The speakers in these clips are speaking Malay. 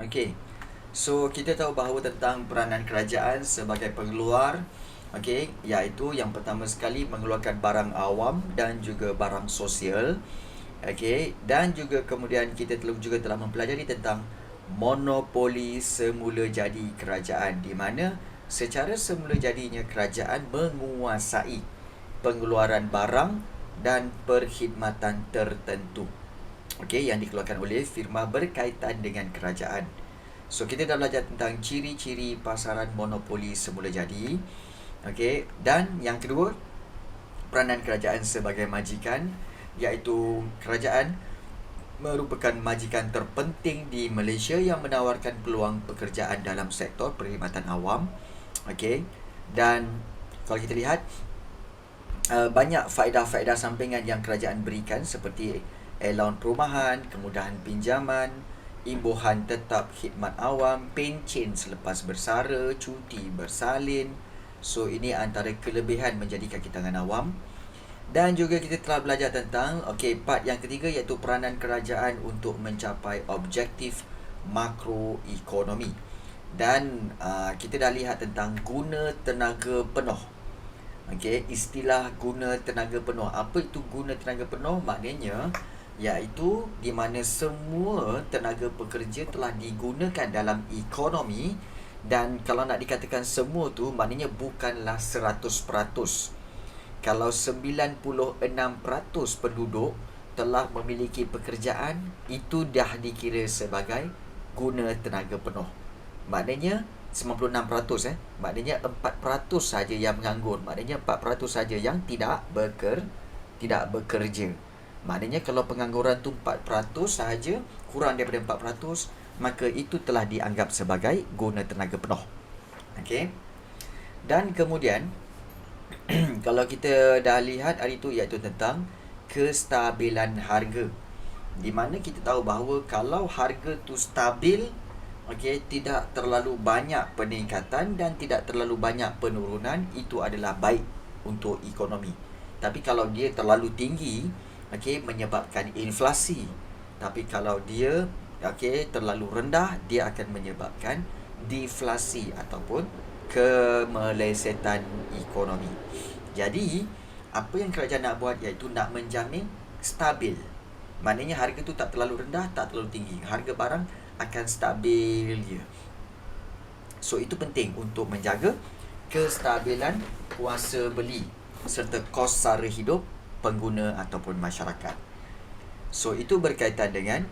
Okey. So kita tahu bahawa tentang peranan kerajaan sebagai pengeluar, okey, iaitu yang pertama sekali mengeluarkan barang awam dan juga barang sosial. Okey, dan juga kemudian kita juga telah mempelajari tentang monopoli semula jadi kerajaan, di mana secara semula jadinya kerajaan menguasai pengeluaran barang dan perkhidmatan tertentu, okey, yang dikeluarkan oleh firma berkaitan dengan kerajaan. So kita dah belajar tentang ciri-ciri pasaran monopoli semula jadi. Okey, dan yang kedua, peranan kerajaan sebagai majikan, iaitu kerajaan merupakan majikan terpenting di Malaysia yang menawarkan peluang pekerjaan dalam sektor perkhidmatan awam. Okey, dan kalau kita lihat banyak faedah-faedah sampingan yang kerajaan berikan seperti allowance perumahan, kemudahan pinjaman, imbuhan tetap khidmat awam, pencen selepas bersara, cuti bersalin. So ini antara kelebihan menjadi kaki tangan awam. Dan juga kita telah belajar tentang part yang ketiga, iaitu peranan kerajaan untuk mencapai objektif makroekonomi. Dan kita dah lihat tentang guna tenaga penuh. Okey, istilah guna tenaga penuh. Apa itu guna tenaga penuh? Maknanya iaitu di mana semua tenaga pekerja telah digunakan dalam ekonomi, dan kalau nak dikatakan semua tu maknanya bukanlah 100%. Kalau 96% penduduk telah memiliki pekerjaan, itu dah dikira sebagai guna tenaga penuh. Maknanya 96%, maknanya 4% saja yang menganggur, maknanya 4% saja yang tidak bekerja. Maknanya kalau pengangguran tu 4% sahaja, kurang daripada 4%, maka itu telah dianggap sebagai guna tenaga penuh. Okey. Dan kemudian kalau kita dah lihat hari itu, iaitu tentang kestabilan harga, di mana kita tahu bahawa kalau harga tu stabil, okey, tidak terlalu banyak peningkatan dan tidak terlalu banyak penurunan, itu adalah baik untuk ekonomi. Tapi kalau dia terlalu tinggi, okey, menyebabkan inflasi. Tapi kalau dia terlalu rendah, dia akan menyebabkan deflasi ataupun kemelesetan ekonomi. Jadi apa yang kerajaan nak buat, iaitu nak menjamin stabil. Maknanya harga tu tak terlalu rendah, tak terlalu tinggi. Harga barang akan stabil je. So itu penting untuk menjaga kestabilan kuasa beli serta kos sara hidup pengguna ataupun masyarakat. So itu berkaitan dengan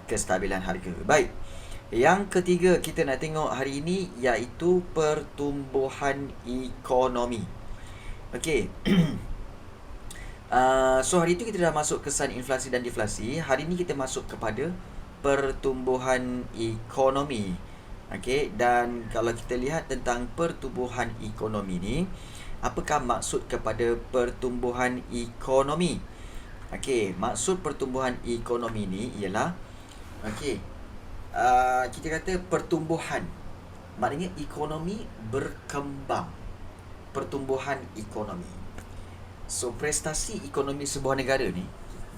kestabilan harga. Baik. Yang ketiga kita nak tengok hari ini, iaitu pertumbuhan ekonomi. Okey. So hari itu kita dah masuk kesan inflasi dan deflasi. Hari ini kita masuk kepada pertumbuhan ekonomi. Okey, dan kalau kita lihat tentang pertumbuhan ekonomi ni, apakah maksud kepada pertumbuhan ekonomi? Okey, maksud pertumbuhan ekonomi ni ialah kita kata pertumbuhan, maknanya ekonomi berkembang. Pertumbuhan ekonomi. So prestasi ekonomi sebuah negara ni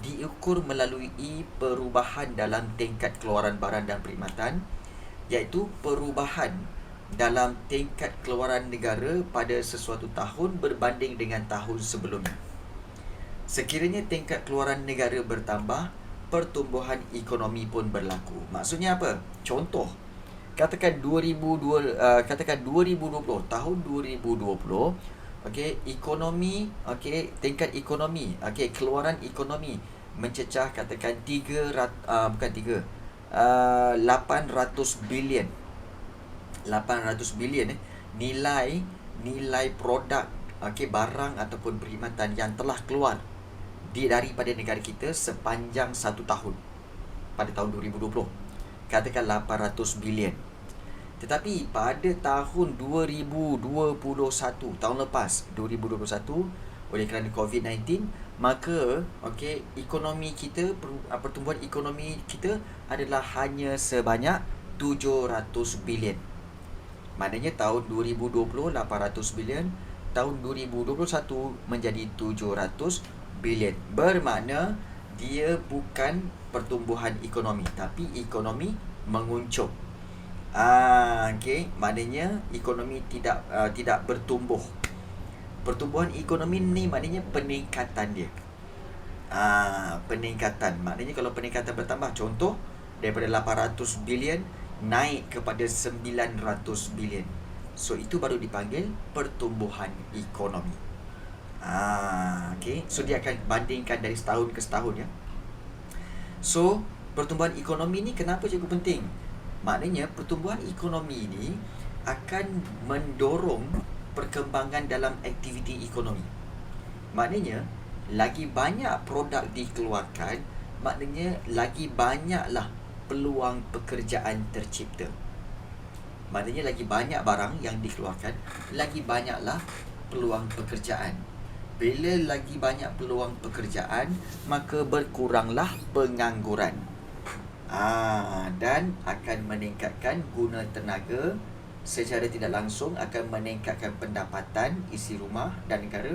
diukur melalui perubahan dalam tingkat keluaran barang dan perkhidmatan, iaitu perubahan dalam tingkat keluaran negara pada sesuatu tahun berbanding dengan tahun sebelumnya. Sekiranya tingkat keluaran negara bertambah, pertumbuhan ekonomi pun berlaku. Maksudnya apa? Contoh, katakan 2020, tahun 2020, ekonomi, tingkat ekonomi, keluaran ekonomi mencecah katakan 800 bilion. 800 bilion nilai produk, barang ataupun perkhidmatan yang telah keluar daripada negara kita sepanjang satu tahun pada tahun 2020. Katakan 800 bilion. Tetapi pada tahun 2021, tahun lepas 2021, oleh kerana COVID-19, maka ekonomi kita, pertumbuhan ekonomi kita adalah hanya sebanyak 700 bilion. Maknanya tahun 2020 800 bilion, tahun 2021 menjadi 700 bilion. Bermakna dia bukan pertumbuhan ekonomi, tapi ekonomi menguncung. Okey, maknanya ekonomi tidak bertumbuh. Pertumbuhan ekonomi ni maknanya peningkatan dia. Peningkatan. Maknanya kalau peningkatan bertambah, contoh daripada 800 bilion naik kepada 900 bilion. So itu baru dipanggil pertumbuhan ekonomi. Okay. So dia akan bandingkan dari setahun ke setahun ya. So pertumbuhan ekonomi ni kenapa cikgu penting? Maknanya pertumbuhan ekonomi ini akan mendorong perkembangan dalam aktiviti ekonomi. Maknanya lagi banyak produk dikeluarkan, maknanya lagi banyaklah peluang pekerjaan tercipta. Maknanya lagi banyak barang yang dikeluarkan, lagi banyaklah peluang pekerjaan. Bila lagi banyak peluang pekerjaan, maka berkuranglah pengangguran. Dan akan meningkatkan guna tenaga, secara tidak langsung akan meningkatkan pendapatan isi rumah dan negara,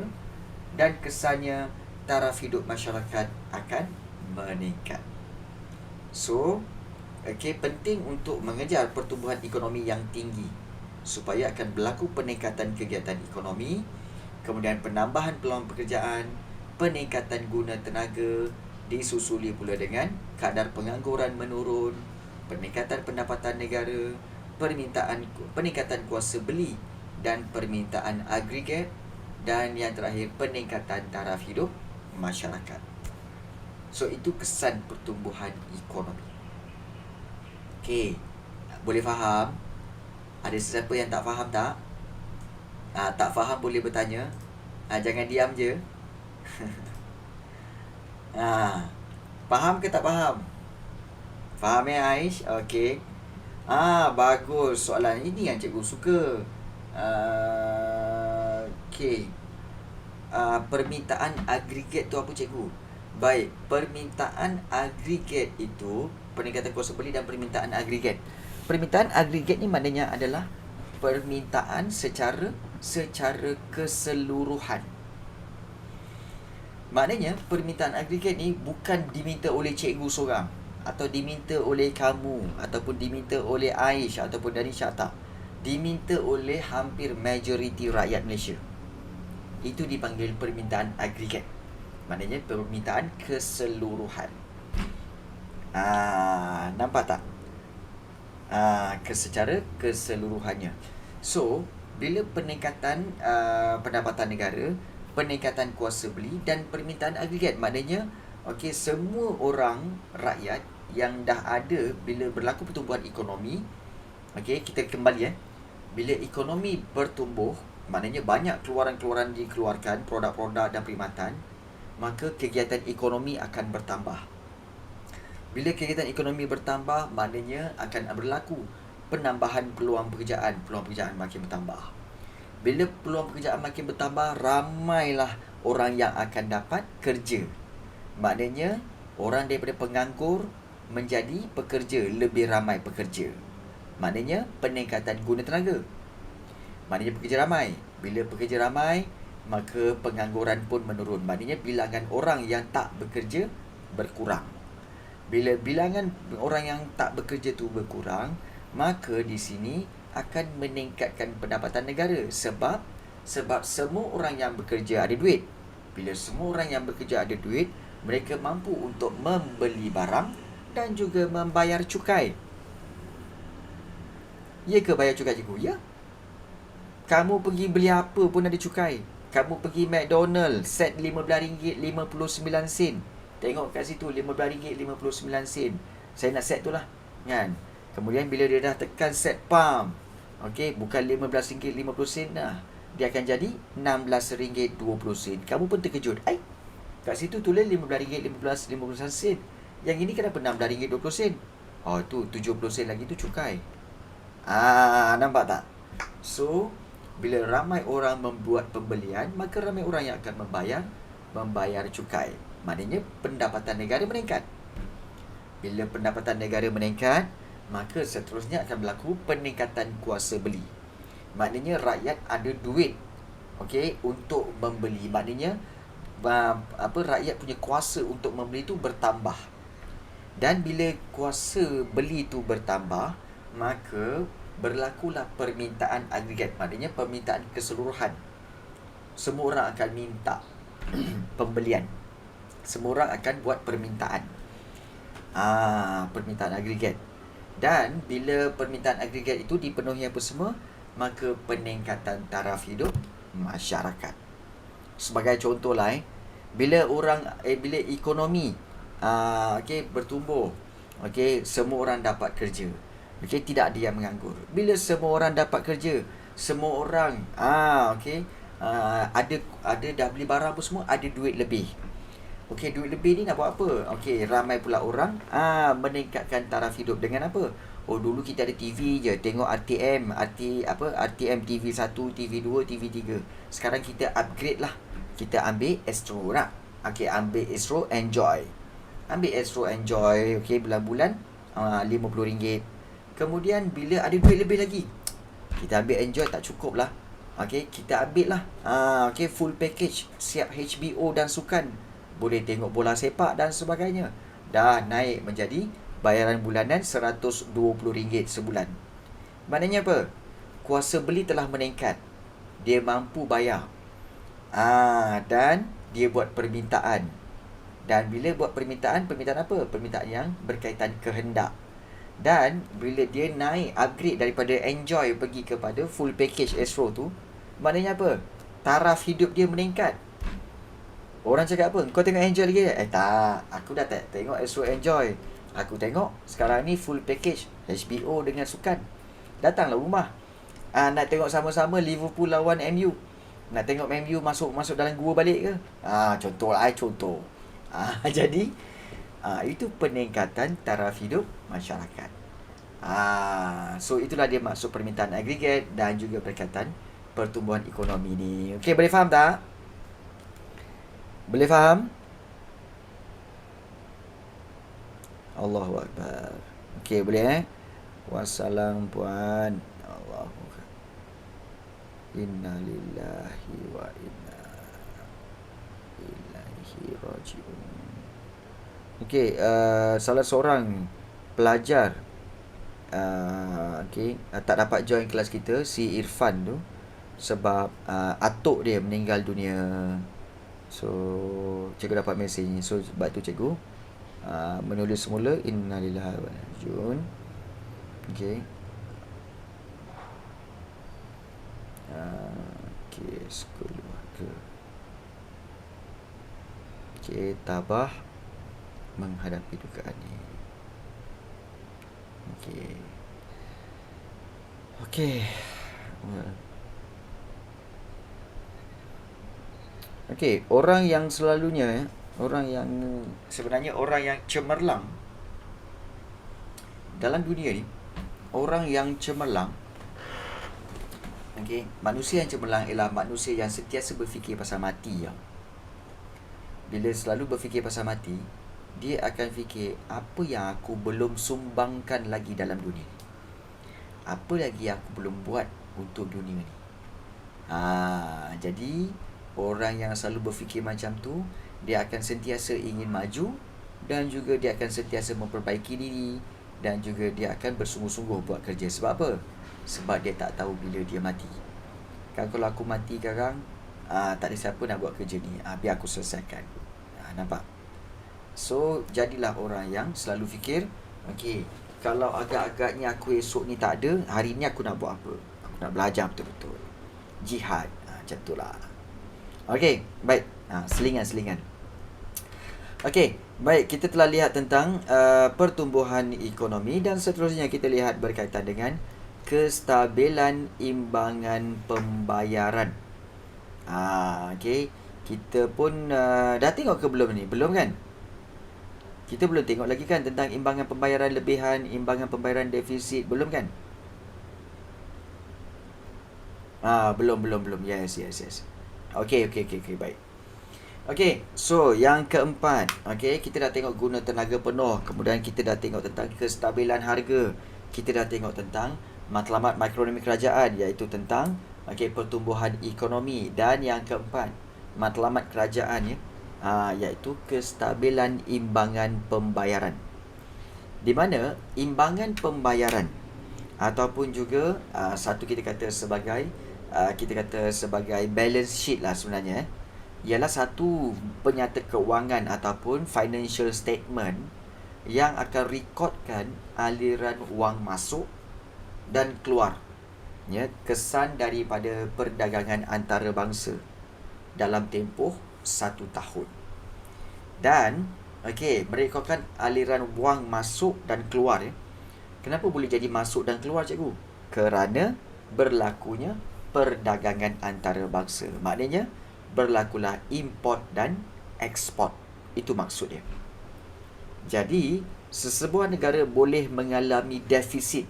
dan kesannya taraf hidup masyarakat akan meningkat. So, penting untuk mengejar pertumbuhan ekonomi yang tinggi supaya akan berlaku peningkatan kegiatan ekonomi, kemudian penambahan peluang pekerjaan, peningkatan guna tenaga, disusuli pula dengan kadar pengangguran menurun, peningkatan pendapatan negara, peningkatan kuasa beli dan permintaan agregat, dan yang terakhir peningkatan taraf hidup masyarakat. So itu kesan pertumbuhan ekonomi. Okey, boleh faham? Ada sesiapa yang tak faham tak? Tak faham boleh bertanya. Jangan diam je. Faham ke tak faham? Faham ya Aish? Okey. Bagus. Soalan ini yang cikgu suka. Okey. Permintaan agregat tu apa cikgu? Baik, permintaan agregat itu peningkatan kuasa beli dan permintaan agregat. Permintaan agregat ni maknanya adalah permintaan secara keseluruhan. Maknanya permintaan agregat ni bukan diminta oleh cikgu seorang, atau diminta oleh kamu, ataupun diminta oleh Aish ataupun Danisha, tak. Diminta oleh hampir majoriti rakyat Malaysia. Itu dipanggil permintaan agregat. Maknanya permintaan keseluruhan. Nampak tak? Secara keseluruhannya. So, bila peningkatan pendapatan negara, peningkatan kuasa beli dan permintaan agregat, maknanya semua orang rakyat yang dah ada bila berlaku pertumbuhan ekonomi, kita kembali bila ekonomi bertumbuh, maknanya banyak keluaran-keluaran dikeluarkan, produk-produk dan perkhidmatan, maka kegiatan ekonomi akan bertambah. Bila kegiatan ekonomi bertambah, maknanya akan berlaku penambahan peluang pekerjaan. Peluang pekerjaan makin bertambah. Bila peluang pekerjaan makin bertambah, ramailah orang yang akan dapat kerja. Maknanya orang daripada penganggur menjadi pekerja, lebih ramai pekerja. Maknanya peningkatan guna tenaga. Maknanya pekerja ramai. Bila pekerja ramai, maka pengangguran pun menurun. Maknanya bilangan orang yang tak bekerja berkurang. Bila bilangan orang yang tak bekerja tu berkurang, maka di sini akan meningkatkan pendapatan negara. Sebab semua orang yang bekerja ada duit. Bila semua orang yang bekerja ada duit, mereka mampu untuk membeli barang dan juga membayar cukai. Ya ke bayar cukai cikgu? Ya. Kamu pergi beli apa pun ada cukai. Kamu pergi McDonald, set RM15.59. Tengok kat situ RM15.59. Saya nak set tu lah, kan? Kemudian bila dia dah tekan set pump, bukan RM15.50 dah, dia akan jadi RM16.20. Kamu pun terkejut. Kat situ tulis RM15.50. Yang ini kenapa RM16.20? Tu 70 sen lagi tu cukai. Nampak tak? So, bila ramai orang membuat pembelian, maka ramai orang yang akan membayar cukai. Maknanya pendapatan negara meningkat. Bila pendapatan negara meningkat, maka seterusnya akan berlaku peningkatan kuasa beli. Maknanya rakyat ada duit untuk membeli. Maknanya rakyat punya kuasa untuk membeli tu bertambah. Dan bila kuasa beli tu bertambah, maka berlakulah permintaan agregat. Maknanya permintaan keseluruhan. Semua orang akan minta pembelian. Semua orang akan buat permintaan. Permintaan agregat. Dan bila permintaan agregat itu dipenuhi apa semua, maka peningkatan taraf hidup masyarakat. Sebagai contohlah, bila ekonomi bertumbuh, semua orang dapat kerja. Tidak ada yang menganggur. Bila semua orang dapat kerja, semua orang ada dah beli barang apa semua, ada duit lebih. Duit lebih ni nak buat apa? Ramai pula orang meningkatkan taraf hidup dengan apa? Dulu kita ada TV je, tengok RTM TV 1, TV 2, TV 3. Sekarang kita upgrade lah. Kita ambil Astro nak. Ambil Astro Enjoy. Bulan-bulan RM50. Kemudian bila ada duit lebih lagi, kita ambil Enjoy, tak cukup lah. Kita ambil lah full package, siap HBO dan sukan, boleh tengok bola sepak dan sebagainya. Dah naik menjadi bayaran bulanan RM120 sebulan. Maknanya apa? Kuasa beli telah meningkat. Dia mampu bayar. Dan dia buat permintaan. Dan bila buat permintaan apa? Permintaan yang berkaitan kehendak. Dan bila dia naik, upgrade daripada Enjoy pergi kepada full package Astro tu, maknanya apa? Taraf hidup dia meningkat. Orang cakap apa? Kau tengok Enjoy lagi? Tak. Aku dah tak tengok Astro Enjoy. Aku tengok sekarang ni full package HBO dengan sukan. Datanglah rumah. Nak tengok sama-sama Liverpool lawan MU. Nak tengok MU masuk dalam gua balik ke? Contoh. Jadi itu peningkatan taraf hidup masyarakat. So itulah dia maksud permintaan agregat dan juga berkaitan pertumbuhan ekonomi ni. Boleh faham tak? Boleh faham? Allahu Akbar. Boleh Wassalam puan. Allahu Akbar. Inna lillahi wa inna ilaihi raji'un. Salah seorang pelajar tak dapat join kelas kita, si Irfan tu, sebab atuk dia meninggal dunia. So cikgu dapat mesej ni. So sebab tu cikgu menulis semula innalillahi wa inna ilaihi raji'un. Sekolah tabah menghadapi dugaan ni. Orang yang selalunya, orang yang cemerlang dalam dunia ni, orang yang cemerlang, manusia yang cemerlang ialah manusia yang sentiasa berfikir pasal mati. Bila selalu berfikir pasal mati, dia akan fikir, apa yang aku belum sumbangkan lagi dalam dunia ni? Apa lagi yang aku belum buat untuk dunia ni? Jadi orang yang selalu berfikir macam tu, dia akan sentiasa ingin maju, dan juga dia akan sentiasa memperbaiki diri, dan juga dia akan bersungguh-sungguh buat kerja. Sebab apa? Sebab dia tak tahu bila dia mati. Kalau aku mati sekarang, tak ada siapa nak buat kerja ni, biar aku selesaikan. Nampak? So jadilah orang yang selalu fikir, kalau agak-agaknya aku esok ni tak ada, hari ni aku nak buat apa? Aku nak belajar betul-betul, jihad, macam tu lah. Baik. Selingan. Baik, kita telah lihat tentang pertumbuhan ekonomi, dan seterusnya kita lihat berkaitan dengan kestabilan imbangan pembayaran. Kita pun dah tengok ke belum ni? Belum kan? Kita belum tengok lagi kan tentang imbangan pembayaran lebihan, imbangan pembayaran defisit, belum kan? Belum. Yes. Baik. So yang keempat, kita dah tengok guna tenaga penuh, kemudian kita dah tengok tentang kestabilan harga, kita dah tengok tentang matlamat makroekonomi kerajaan, iaitu tentang pertumbuhan ekonomi, dan yang keempat, matlamat kerajaan iaitu kestabilan imbangan pembayaran. Di mana imbangan pembayaran ataupun juga satu kita kata sebagai balance sheet lah sebenarnya, ialah satu penyata kewangan ataupun financial statement yang akan rekodkan aliran wang masuk dan keluar, ya, kesan daripada perdagangan antarabangsa dalam tempoh 1 tahun. Dan merekodkan aliran wang masuk dan keluar, ya. Kenapa boleh jadi masuk dan keluar, cikgu? Kerana berlakunya perdagangan antarabangsa. Maknanya berlakulah import dan ekspor. Itu maksudnya. Jadi, sesebuah negara boleh mengalami defisit.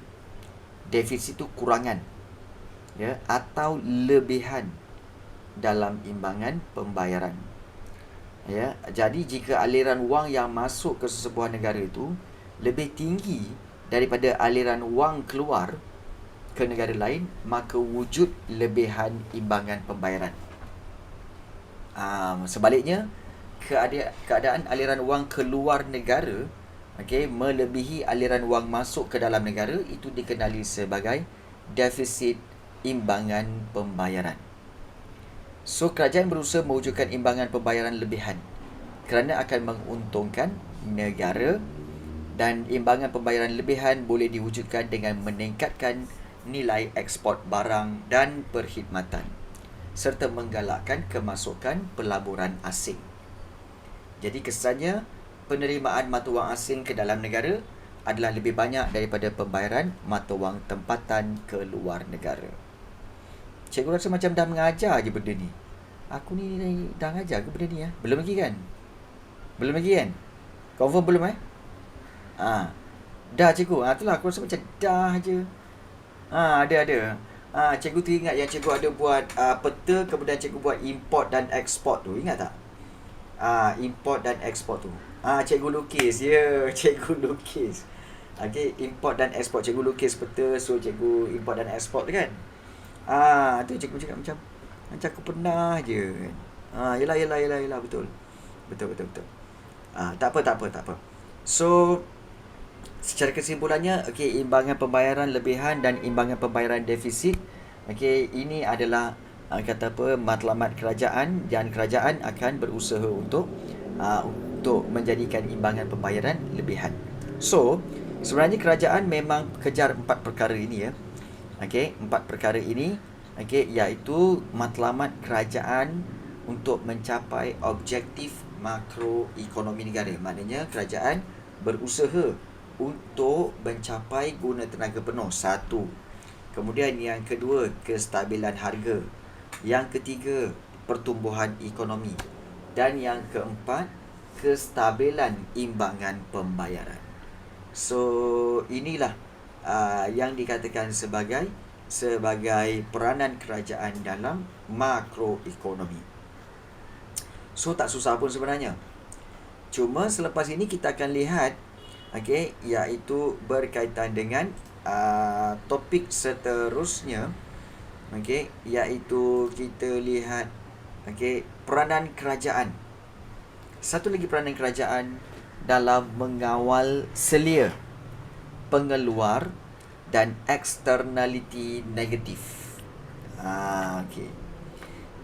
Defisit itu kurangan, ya, atau lebihan dalam imbangan pembayaran. Ya, jadi jika aliran wang yang masuk ke sesebuah negara itu lebih tinggi daripada aliran wang keluar ke negara lain, maka wujud lebihan imbangan pembayaran. Sebaliknya, keadaan aliran wang keluar negara melebihi aliran wang masuk ke dalam negara, itu dikenali sebagai defisit imbangan pembayaran. So, kerajaan berusaha mewujudkan imbangan pembayaran lebihan kerana akan menguntungkan negara, dan imbangan pembayaran lebihan boleh diwujudkan dengan meningkatkan nilai ekspor barang dan perkhidmatan serta menggalakkan kemasukan pelaburan asing. Jadi kesannya, penerimaan mata wang asing ke dalam negara adalah lebih banyak daripada pembayaran mata wang tempatan ke luar negara. Cikgu rasa macam dah mengajar je benda ni. Aku ni dah mengajar ke benda ni, ya? Belum lagi kan? Belum lagi kan? Confirm belum, Dah cikgu. Itulah aku rasa macam dah je. Ada. Cikgu teringat yang cikgu ada buat peta, kemudian cikgu buat import dan ekspor tu. Ingat tak? Import dan ekspor tu. Cikgu lukis. Ya, cikgu lukis. Import dan ekspor. Cikgu lukis peta, so cikgu import dan ekspor tu kan. Tu cikgu cakap macam aku pernah je. Yelah, betul. Tak apa. So, secara kesimpulannya, imbangan pembayaran lebihan dan imbangan pembayaran defisit, ini adalah matlamat kerajaan, dan kerajaan akan berusaha untuk menjadikan imbangan pembayaran lebihan. So, sebenarnya kerajaan memang kejar 4 perkara ini, ya. 4 perkara ini, iaitu matlamat kerajaan untuk mencapai objektif makroekonomi negara. Maknanya kerajaan berusaha untuk mencapai guna tenaga penuh, 1. Kemudian yang kedua, kestabilan harga. Yang ketiga, pertumbuhan ekonomi. Dan yang keempat, kestabilan imbangan pembayaran. So, inilah yang dikatakan sebagai peranan kerajaan dalam makroekonomi. So, tak susah pun sebenarnya. Cuma selepas ini kita akan lihat iaitu berkaitan dengan topik seterusnya, iaitu kita lihat peranan kerajaan. Satu lagi peranan kerajaan dalam mengawal selia pengeluar dan externality negatif.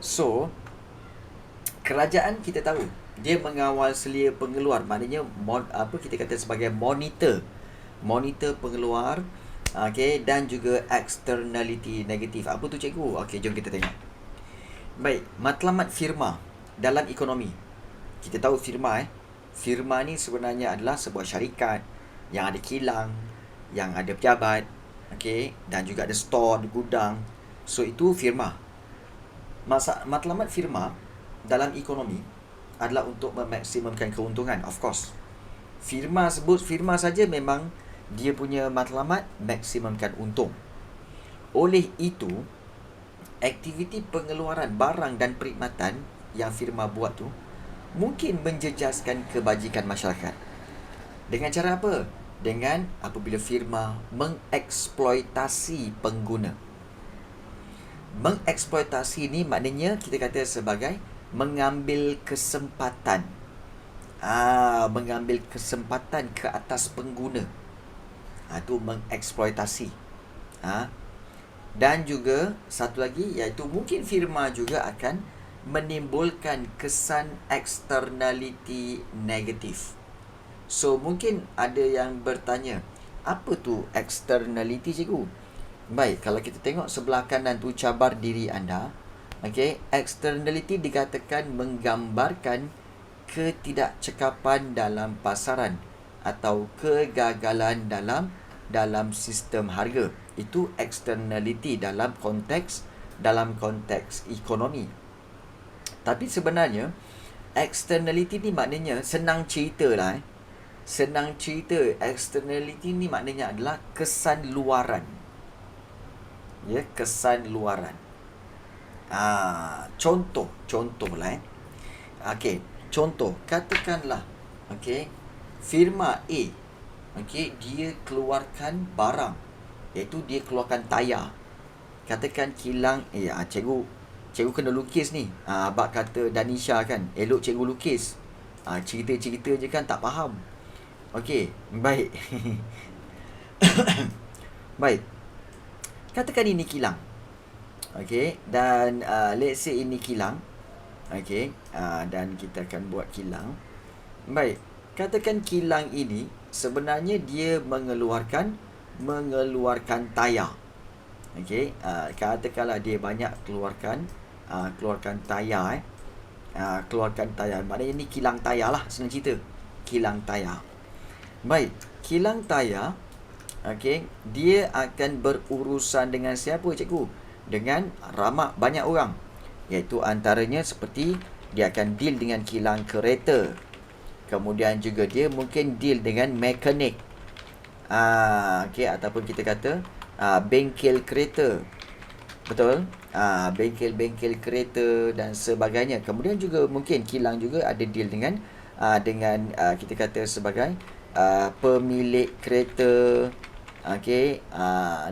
So, kerajaan kita tahu dia mengawal selia pengeluar, maknanya kita kata sebagai monitor pengeluar, dan juga externality negatif. Apa tu, cikgu? Jom kita tengok. Baik, matlamat firma dalam ekonomi. Kita tahu firma ni sebenarnya adalah sebuah syarikat yang ada kilang, yang ada pejabat, dan juga ada store, ada gudang. So, itu firma. Matlamat firma dalam ekonomi adalah untuk memaksimumkan keuntungan, of course. Firma saja memang dia punya matlamat maksimumkan untung. Oleh itu, aktiviti pengeluaran barang dan perkhidmatan yang firma buat tu mungkin menjejaskan kebajikan masyarakat. Dengan cara apa? Dengan apabila firma mengeksploitasi pengguna. Mengeksploitasi ni maknanya kita kata sebagai mengambil kesempatan. Mengambil kesempatan ke atas pengguna. Itu mengeksploitasi. Dan juga satu lagi iaitu mungkin firma juga akan menimbulkan kesan externality negatif. So mungkin ada yang bertanya, apa tu externality, cikgu? Baik, kalau kita tengok sebelah kanan tu cabar diri anda, okey, externality dikatakan menggambarkan ketidakcekapan dalam pasaran atau kegagalan dalam sistem harga. Itu externality dalam konteks ekonomi. Tapi sebenarnya externality ni maknanya senang cerita lah. Senang cerita, externality ni maknanya adalah kesan luaran. Ya, kesan luaran. Contoh lah. Okey, contoh katakanlah, okey, firma A, okey, dia keluarkan barang, iaitu dia keluarkan tayar. Katakan kilang cikgu kena lukis ni. Abang kata Danisha kan, elok cikgu lukis. Cerita-cerita je kan tak faham. Okey, baik. Baik. Katakan ini kilang. Okey, dan let's say ini kilang. Okey, dan kita akan buat kilang. Baik. Katakan kilang ini sebenarnya dia mengeluarkan tayar. Okey, katakanlah dia banyak keluarkan tayar. Keluarkan tayar. Maknanya ni kilang tayar lah, senang cerita. Kilang tayar. Baik, kilang tayar, okey, dia akan berurusan dengan siapa, cikgu? Dengan banyak orang. Iaitu antaranya seperti dia akan deal dengan kilang kereta. Kemudian juga dia mungkin deal dengan mekanik. Okey, ataupun kita kata bengkel kereta. Betul? Bengkel kereta dan sebagainya. Kemudian juga mungkin kilang juga ada deal dengan kita kata sebagai pemilik kereta, okey,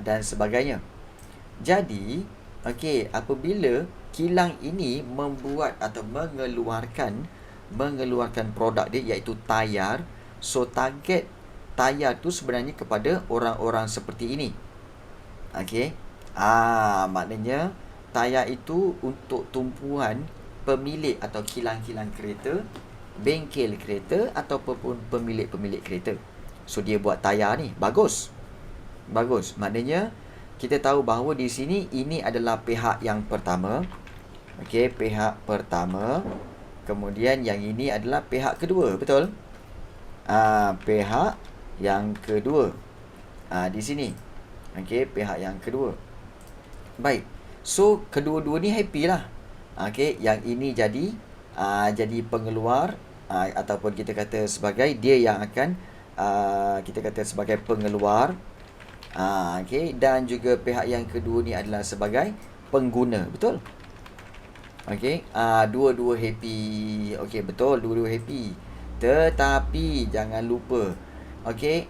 dan sebagainya. Jadi, okey, apabila kilang ini membuat atau mengeluarkan produk dia iaitu tayar, so target tayar tu sebenarnya kepada orang-orang seperti ini. Okey. Maknanya tayar itu untuk tumpuan pemilik atau kilang-kilang kereta, bengkel kereta ataupun pemilik kereta. So dia buat tayar ni, bagus. Maknanya kita tahu bahawa di sini ini adalah pihak yang pertama. Okey, pihak pertama. Kemudian yang ini adalah pihak kedua, betul? Pihak yang kedua. Di sini. Okey, pihak yang kedua. Baik. So kedua-dua ni happy lah. Okey, yang ini jadi pengeluar, ataupun kita kata sebagai dia yang akan kita kata sebagai pengeluar. Okey, dan juga pihak yang kedua ni adalah sebagai pengguna, betul? Okey, dua-dua happy. Okey, betul, dua-dua happy. Tetapi jangan lupa, okey,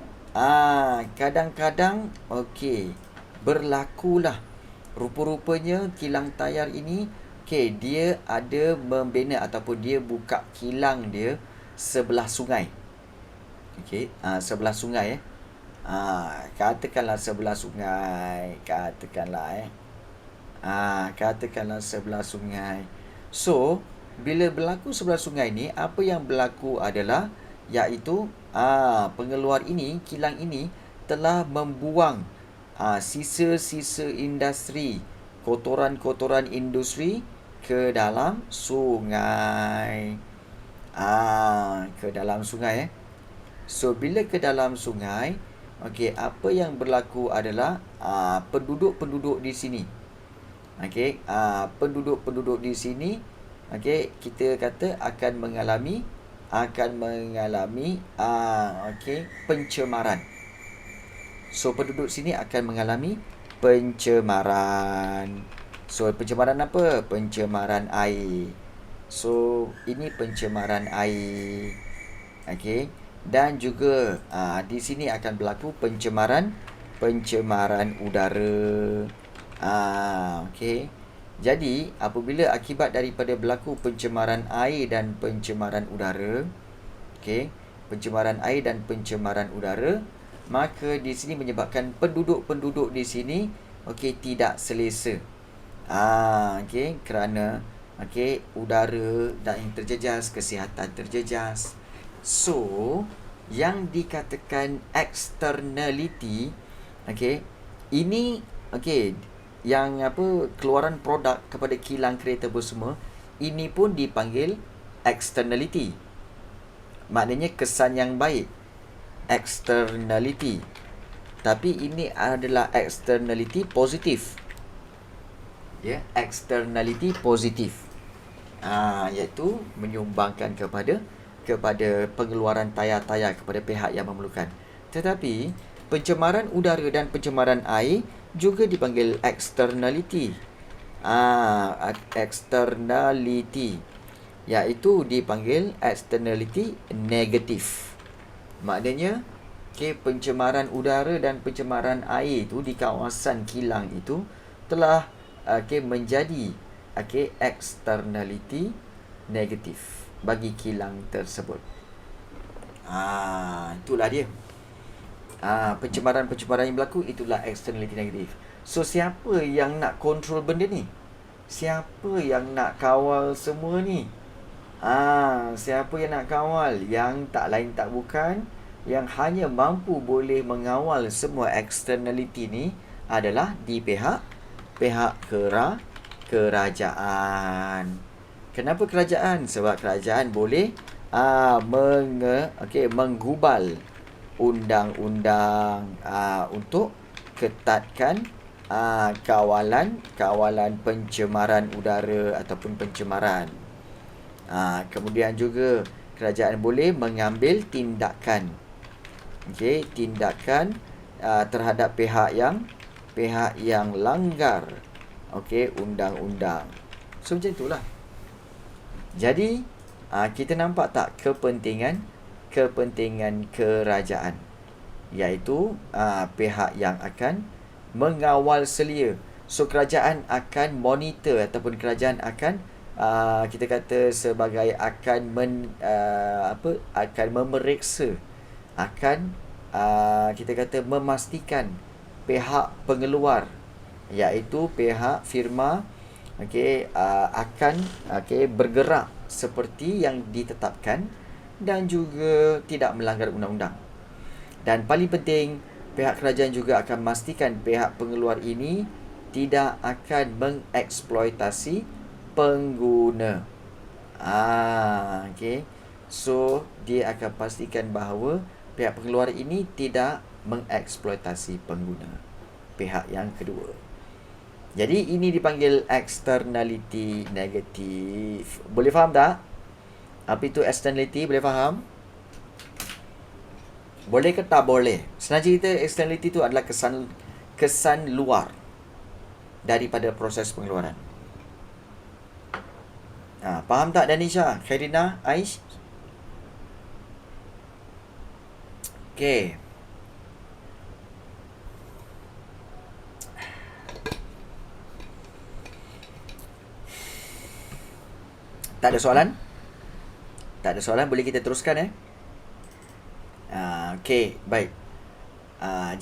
kadang-kadang okey, berlakulah rupa-rupanya kilang tayar ini, okey, dia ada membina ataupun dia buka kilang dia sebelah sungai. Okey, sebelah sungai katakanlah sebelah sungai, katakanlah sebelah sungai. So, bila berlaku sebelah sungai ni, apa yang berlaku adalah iaitu pengeluar ini, kilang ini telah membuang sisa-sisa industri, kotoran-kotoran industri ke dalam sungai. Ke dalam sungai. So, bila ke dalam sungai, okey, apa yang berlaku adalah penduduk-penduduk di sini. Okey, penduduk-penduduk di sini, okey, kita kata akan mengalami okey, pencemaran. So penduduk sini akan mengalami pencemaran. So pencemaran apa? Pencemaran air. So ini pencemaran air. Okey, dan juga di sini akan berlaku pencemaran udara. Okey. Jadi, apabila akibat daripada berlaku pencemaran air dan pencemaran udara, okey, pencemaran air dan pencemaran udara, maka di sini menyebabkan penduduk-penduduk di sini tidak selesa. Okey, kerana udara dan yang terjejas, kesihatan terjejas. So, yang dikatakan externality, ini yang keluaran produk kepada kilang kereta semua, ini pun dipanggil externality. Maknanya kesan yang baik, externality. Tapi ini adalah externality positif. Externality positif. Iaitu menyumbangkan kepada pengeluaran tayar-tayar kepada pihak yang memerlukan. Tetapi pencemaran udara dan pencemaran air juga dipanggil externality. Externality, iaitu dipanggil externality negatif. Maknanya pencemaran udara dan pencemaran air itu di kawasan kilang itu telah menjadi externality negatif bagi kilang tersebut. Itulah dia. Pencemaran yang berlaku itulah externality negatif. So, siapa yang nak kontrol benda ni? Siapa yang nak kawal semua ni? Siapa yang nak kawal? Yang tak lain tak bukan, yang hanya mampu boleh mengawal semua externality ni adalah di pihak kerajaan. Kenapa kerajaan? Sebab kerajaan boleh menggubal undang-undang untuk ketatkan kawalan pencemaran udara ataupun pencemaran. Kemudian juga kerajaan boleh mengambil tindakan terhadap pihak yang langgar undang-undang. So, macam itulah. Jadi kita nampak tak kepentingan kerajaan, iaitu pihak yang akan mengawal selia. So, kerajaan akan monitor ataupun kerajaan akan kita kata sebagai akan memeriksa, akan kita kata memastikan pihak pengeluar, iaitu pihak firma akan bergerak seperti yang ditetapkan dan juga tidak melanggar undang-undang. Dan paling penting, pihak kerajaan juga akan memastikan pihak pengeluar ini tidak akan mengeksploitasi pengguna. So, dia akan pastikan bahawa pihak pengeluar ini tidak mengeksploitasi pengguna, pihak yang kedua. Jadi ini dipanggil externality negatif. Boleh faham tak? Apa itu externality? Boleh faham? Boleh ke tak boleh? Senang cerita, externality itu adalah kesan luar daripada proses pengeluaran. Faham tak Danisha, Khairina, Aish? Okey. Tak ada soalan? Tak ada soalan, boleh kita teruskan Okey, baik.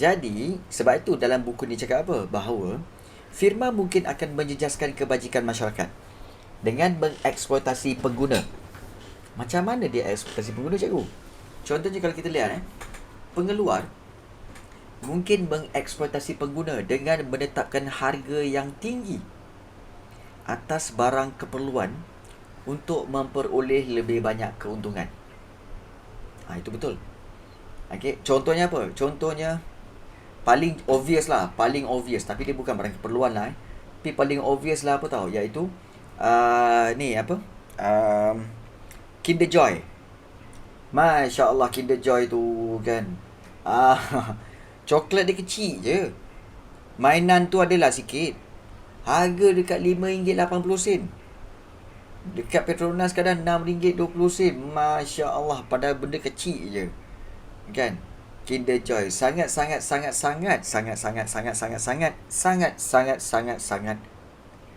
Jadi, sebab itu dalam buku ni cakap apa? Bahawa firma mungkin akan menjejaskan kebajikan masyarakat dengan mengeksploitasi pengguna. Macam mana dia eksploitasi pengguna, cikgu? Contohnya kalau kita lihat pengeluar mungkin mengeksploitasi pengguna dengan menetapkan harga yang tinggi atas barang keperluan untuk memperoleh lebih banyak keuntungan. Itu betul. Contohnya apa? Contohnya paling obvious, tapi dia bukan barang keperluan tapi paling obvious apa tahu, iaitu Kinder Joy. Masya Allah, Kinder Joy tu kan coklat dia kecil je, mainan tu adalah sikit, harga dekat RM5.80. Dekat Petronas kadang RM6.20. Masya Allah, padahal benda kecil je kan. Kinder Joy sangat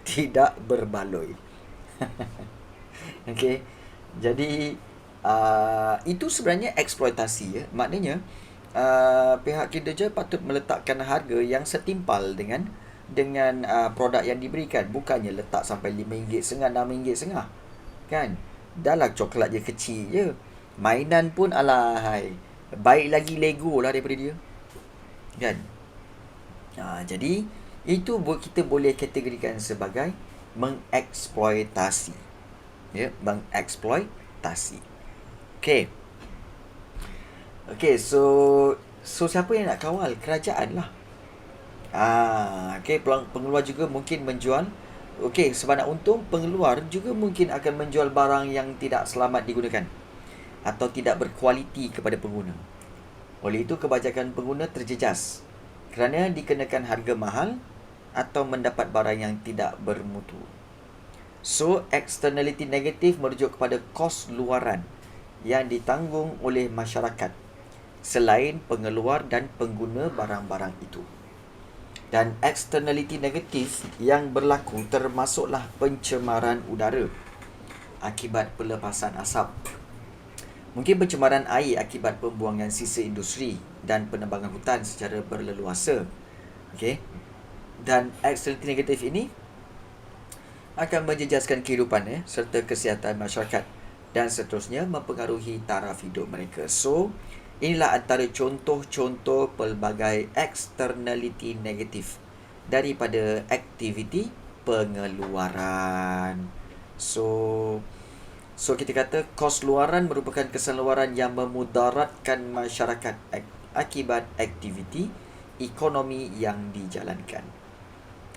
tidak berbaloi. Okey. Jadi itu sebenarnya eksploitasi ya. Maknanya pihak kinerja patut meletakkan harga yang setimpal dengan produk yang diberikan, bukannya letak sampai RM5.5, RM6.5 kan. Dah lah coklat je kecil je. Mainan pun alahai. Baik lagi Lego lah daripada dia. Kan? Jadi itu kita boleh kategorikan sebagai mengeksploitasi. Ya, mengeksploitasi. Okey. Okey, so siapa yang nak kawal? Kerajaan lah. Okey, pengeluar juga mungkin menjual. Okey, sebab nak untung, pengeluar juga mungkin akan menjual barang yang tidak selamat digunakan atau tidak berkualiti kepada pengguna. Oleh itu, kebajakan pengguna terjejas kerana dikenakan harga mahal atau mendapat barang yang tidak bermutu. So, externality negatif merujuk kepada kos luaran yang ditanggung oleh masyarakat selain pengeluar dan pengguna barang-barang itu. Dan externality negatif yang berlaku termasuklah pencemaran udara akibat pelepasan asap. Mungkin pencemaran air akibat pembuangan sisa industri dan penebangan hutan secara berleluasa. Okey. Dan externality negatif ini akan menjejaskan kehidupan serta kesihatan masyarakat dan seterusnya mempengaruhi taraf hidup mereka. So, inilah antara contoh-contoh pelbagai externality negatif daripada aktiviti pengeluaran. So kita kata kos luaran merupakan kesan luaran yang memudaratkan masyarakat akibat aktiviti ekonomi yang dijalankan.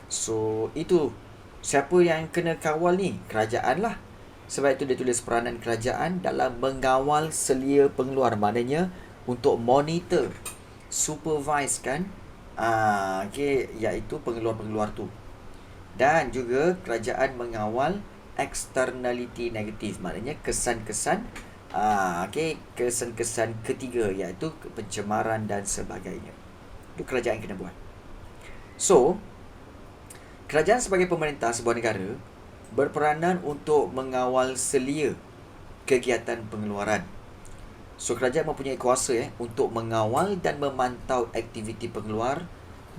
So itu siapa yang kena kawal ni? Kerajaan lah. Sebab itu dia tulis peranan kerajaan dalam mengawal selia pengeluar. Maknanya untuk monitor, supervise kan, iaitu pengeluar-pengeluar tu. Dan juga kerajaan mengawal externality negatif. Maknanya kesan-kesan kesan-kesan ketiga, iaitu pencemaran dan sebagainya. Itu kerajaan kena buat. So, kerajaan sebagai pemerintah sebuah negara berperanan untuk mengawal selia kegiatan pengeluaran. So, kerajaan mempunyai kuasa untuk mengawal dan memantau aktiviti pengeluar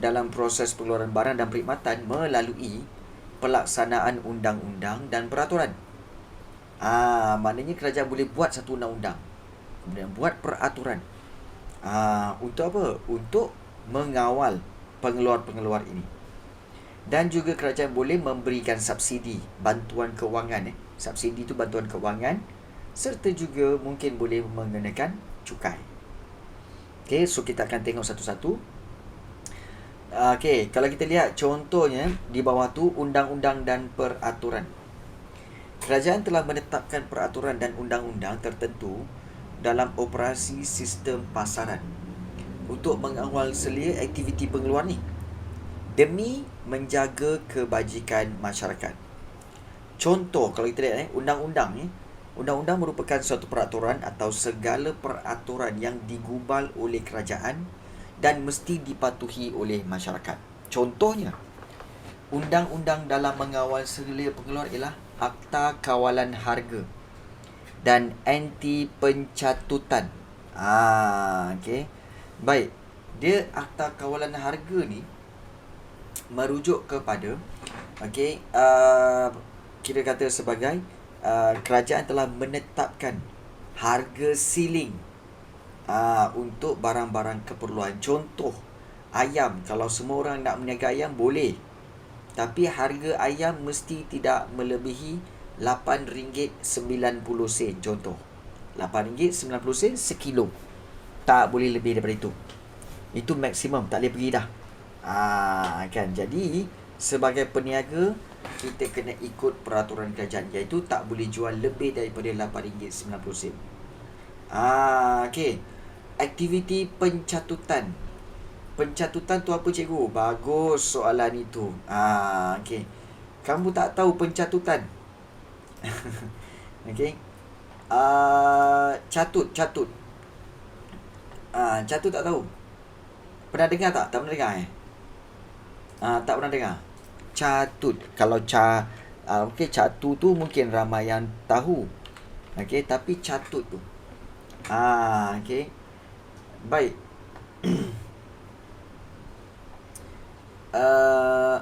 dalam proses pengeluaran barang dan perkhidmatan melalui pelaksanaan undang-undang dan peraturan. Maknanya kerajaan boleh buat satu undang-undang, kemudian buat peraturan. Untuk apa? Untuk mengawal pengeluar-pengeluar ini. Dan juga kerajaan boleh memberikan subsidi, bantuan kewangan. Subsidi itu bantuan kewangan, serta juga mungkin boleh mengenakan cukai. Okey, so kita akan tengok satu-satu. Okey, kalau kita lihat contohnya di bawah tu undang-undang dan peraturan. Kerajaan telah menetapkan peraturan dan undang-undang tertentu dalam operasi sistem pasaran untuk mengawal selia aktiviti pengeluar ni demi menjaga kebajikan masyarakat. Contoh, kalau kita lihat undang-undang ni, undang-undang merupakan suatu peraturan atau segala peraturan yang digubal oleh kerajaan dan mesti dipatuhi oleh masyarakat. Contohnya, undang-undang dalam mengawal selia pengeluar ialah Akta Kawalan Harga dan Anti Pencatutan. Okey. Baik. Dia Akta Kawalan Harga ni merujuk kepada kita kata sebagai kerajaan telah menetapkan harga ceiling untuk barang-barang keperluan. Contoh, ayam. Kalau semua orang nak berniaga ayam, boleh. Tapi harga ayam mesti tidak melebihi RM8.90. Contoh, RM8.90 sekilo. Tak boleh lebih daripada itu. Itu maksimum, tak boleh pergi dah. Kan. Jadi, sebagai peniaga, kita kena ikut peraturan kerajaan, iaitu tak boleh jual lebih daripada RM8.90. Okey. Aktiviti pencatutan. Pencatutan tu apa, cikgu? Bagus soalan itu. Okey. Kamu tak tahu pencatutan? Okey. Catut. Catut tak tahu. Pernah dengar tak? Tak pernah dengar Tak pernah dengar. catut. Kalau okey, catu tu mungkin ramai yang tahu. Okey, tapi catut tu. Okey. Baik.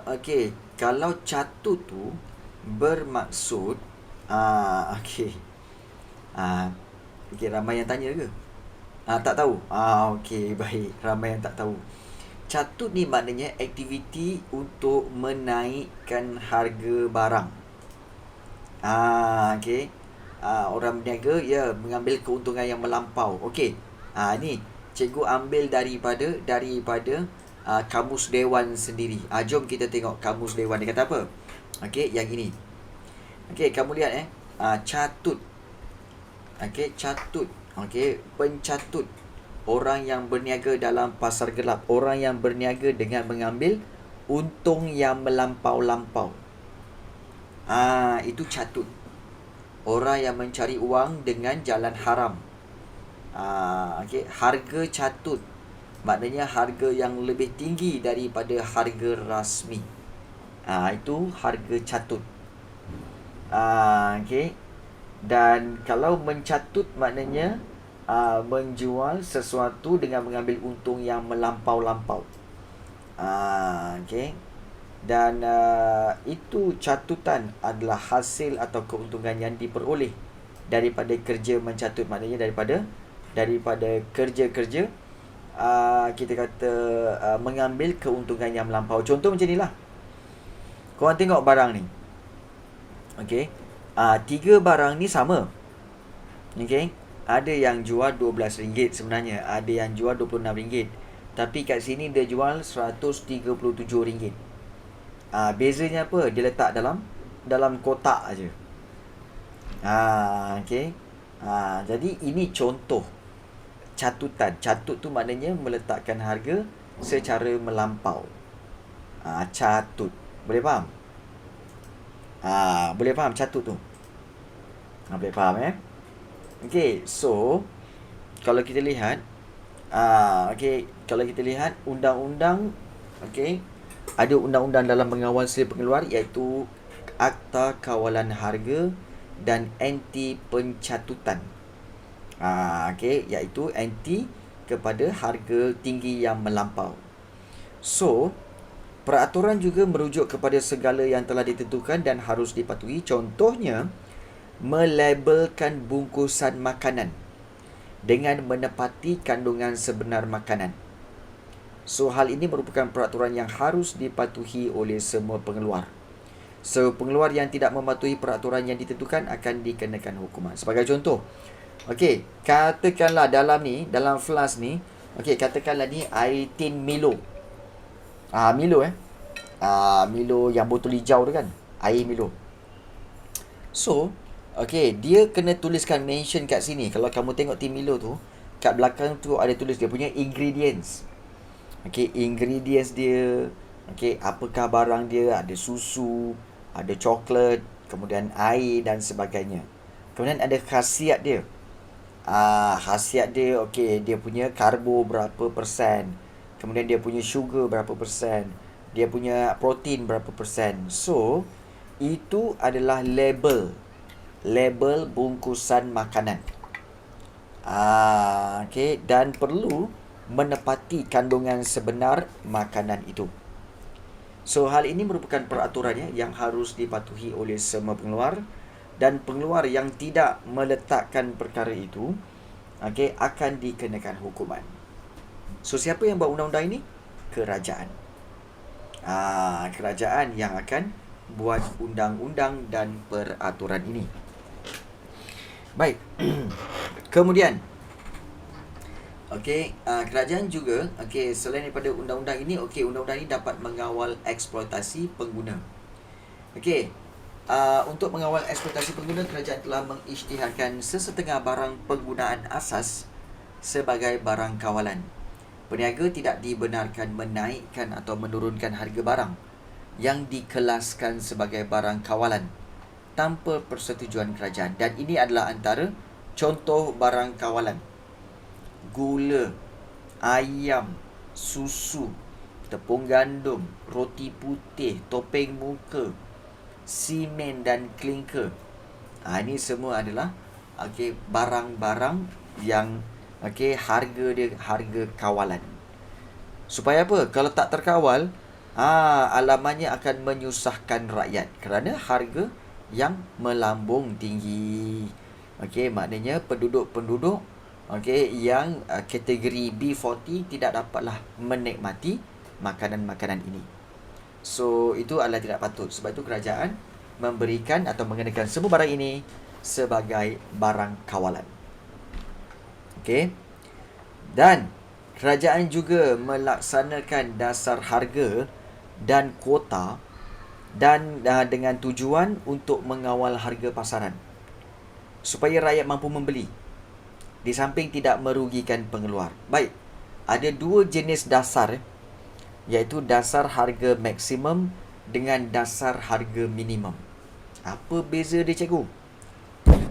Okey, kalau catut tu bermaksud okey. Okey, ramai yang tanya ke? Tak tahu. Okey, baik. Ramai yang tak tahu. Catut ni maknanya aktiviti untuk menaikkan harga barang. Okey. Orang berniaga mengambil keuntungan yang melampau. Okey. Ni cikgu ambil daripada Kamus Dewan sendiri. Jom kita tengok Kamus Dewan dia kata apa. Okey, yang ini. Okey, kamu lihat catut. Okey, catut. Okey, pencatut. Orang yang berniaga dalam pasar gelap. Orang yang berniaga dengan mengambil untung yang melampau-lampau. Itu catut. Orang yang mencari uang dengan jalan haram. Okey, harga catut. Maknanya harga yang lebih tinggi daripada harga rasmi. Itu harga catut. Okey. Dan kalau mencatut maknanya menjual sesuatu dengan mengambil untung yang melampau-lampau. Okey. Dan itu catutan adalah hasil atau keuntungan yang diperoleh daripada kerja mencatut. Maknanya daripada kerja-kerja kita kata mengambil keuntungan yang melampau. Contoh macam ni lah. Korang tengok barang ni. Okey. 3 barang ni sama. Okey. Ada yang jual RM12 sebenarnya. Ada yang jual RM26. Tapi kat sini dia jual RM137. Bezanya apa? Dia letak dalam kotak aja. Okey. Jadi ini contoh catutan. Catut tu maknanya meletakkan harga secara melampau. Catut. Boleh faham? Boleh faham catut tu? Boleh faham Okey, so kalau kita lihat kalau kita lihat undang-undang, okey, ada undang-undang dalam mengawal sila pengeluar iaitu Akta Kawalan Harga dan Anti Pencatutan. Okey, iaitu anti kepada harga tinggi yang melampau. So, peraturan juga merujuk kepada segala yang telah ditentukan dan harus dipatuhi. Contohnya, melabelkan bungkusan makanan dengan menepati kandungan sebenar makanan. So, hal ini merupakan peraturan yang harus dipatuhi oleh semua pengeluar. So, pengeluar yang tidak mematuhi peraturan yang ditentukan akan dikenakan hukuman. Sebagai contoh, okey, katakanlah dalam flas ni, okey, katakanlah ni air tin Milo. Milo Milo yang botol hijau tu kan, air Milo. So, okey, dia kena tuliskan mention kat sini. Kalau kamu tengok tin Milo tu, kat belakang tu ada tulis dia punya ingredients. Okey, ingredients dia. Okey, apakah barang dia? Ada susu, ada coklat, kemudian air dan sebagainya. Kemudian ada khasiat dia. Khasiat dia, okey, dia punya karbo berapa persen. Kemudian dia punya sugar berapa persen. Dia punya protein berapa persen. So, itu adalah label bungkusan makanan. Okey, dan perlu menepati kandungan sebenar makanan itu. So, hal ini merupakan peraturan yang harus dipatuhi oleh semua pengeluar, dan pengeluar yang tidak meletakkan perkara itu, okey, akan dikenakan hukuman. So, siapa yang buat undang-undang ini? Kerajaan. Kerajaan yang akan buat undang-undang dan peraturan ini. Baik. Kemudian, okey, kerajaan juga, okey, selain daripada undang-undang ini, okey, undang-undang ini dapat mengawal eksploitasi pengguna. Okey, untuk mengawal eksploitasi pengguna, kerajaan telah mengisytiharkan sesetengah barang penggunaan asas sebagai barang kawalan. Peniaga tidak dibenarkan menaikkan atau menurunkan harga barang yang dikelaskan sebagai barang kawalan tanpa persetujuan kerajaan. Dan ini adalah antara contoh barang kawalan: gula, ayam, susu, tepung gandum, roti putih, topeng muka, simen dan klinker. Ini semua adalah barang-barang yang harga dia harga kawalan. Supaya apa? Kalau tak terkawal, alamannya akan menyusahkan rakyat kerana harga yang melambung tinggi. Maknanya penduduk-penduduk yang kategori B40 tidak dapatlah menikmati makanan-makanan ini. So, itu adalah tidak patut. Sebab itu kerajaan memberikan atau mengenakan semua barang ini sebagai barang kawalan. Dan kerajaan juga melaksanakan dasar harga dan kuota dan dengan tujuan untuk mengawal harga pasaran supaya rakyat mampu membeli di samping tidak merugikan pengeluar. Baik, ada dua jenis dasar, iaitu dasar harga maksimum dengan dasar harga minimum. Apa beza dia, cikgu?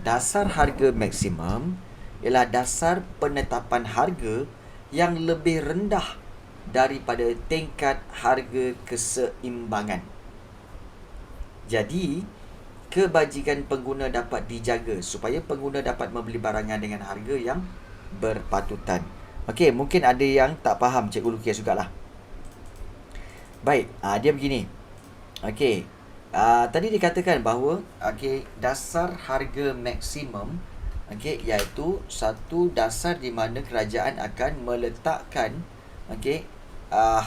Dasar harga maksimum ialah dasar penetapan harga yang lebih rendah daripada tingkat harga keseimbangan. Jadi, kebajikan pengguna dapat dijaga supaya pengguna dapat membeli barangan dengan harga yang berpatutan. Mungkin ada yang tak faham Cikgu Lukias jugalah. Baik, dia begini. Tadi dikatakan bahawa dasar harga maksimum iaitu satu dasar di mana kerajaan akan meletakkan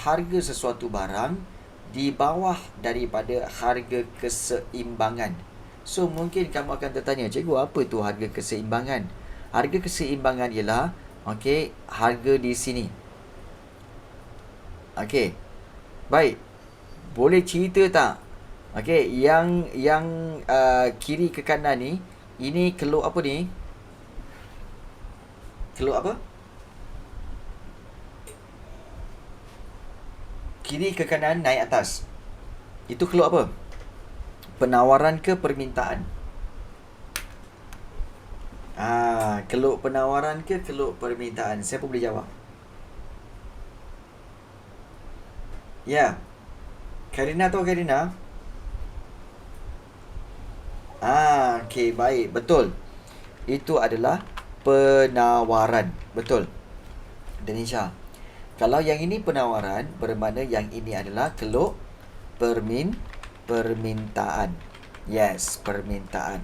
harga sesuatu barang di bawah daripada harga keseimbangan. So, mungkin kamu akan tertanya, cikgu, apa tu harga keseimbangan? Harga keseimbangan ialah harga di sini. Baik. Boleh cerita tak? Yang kiri ke kanan ni, ini keluk apa ni? Keluk apa? Kiri ke kanan, naik atas. Itu keluk apa? Penawaran ke permintaan? Keluk penawaran ke keluk permintaan? Siapa boleh jawab? Ya. Karina tahu Karina? Baik. Betul. Itu adalah penawaran. Betul. Danisha. Kalau yang ini penawaran, bermakna yang ini adalah keluk permintaan. Yes, permintaan.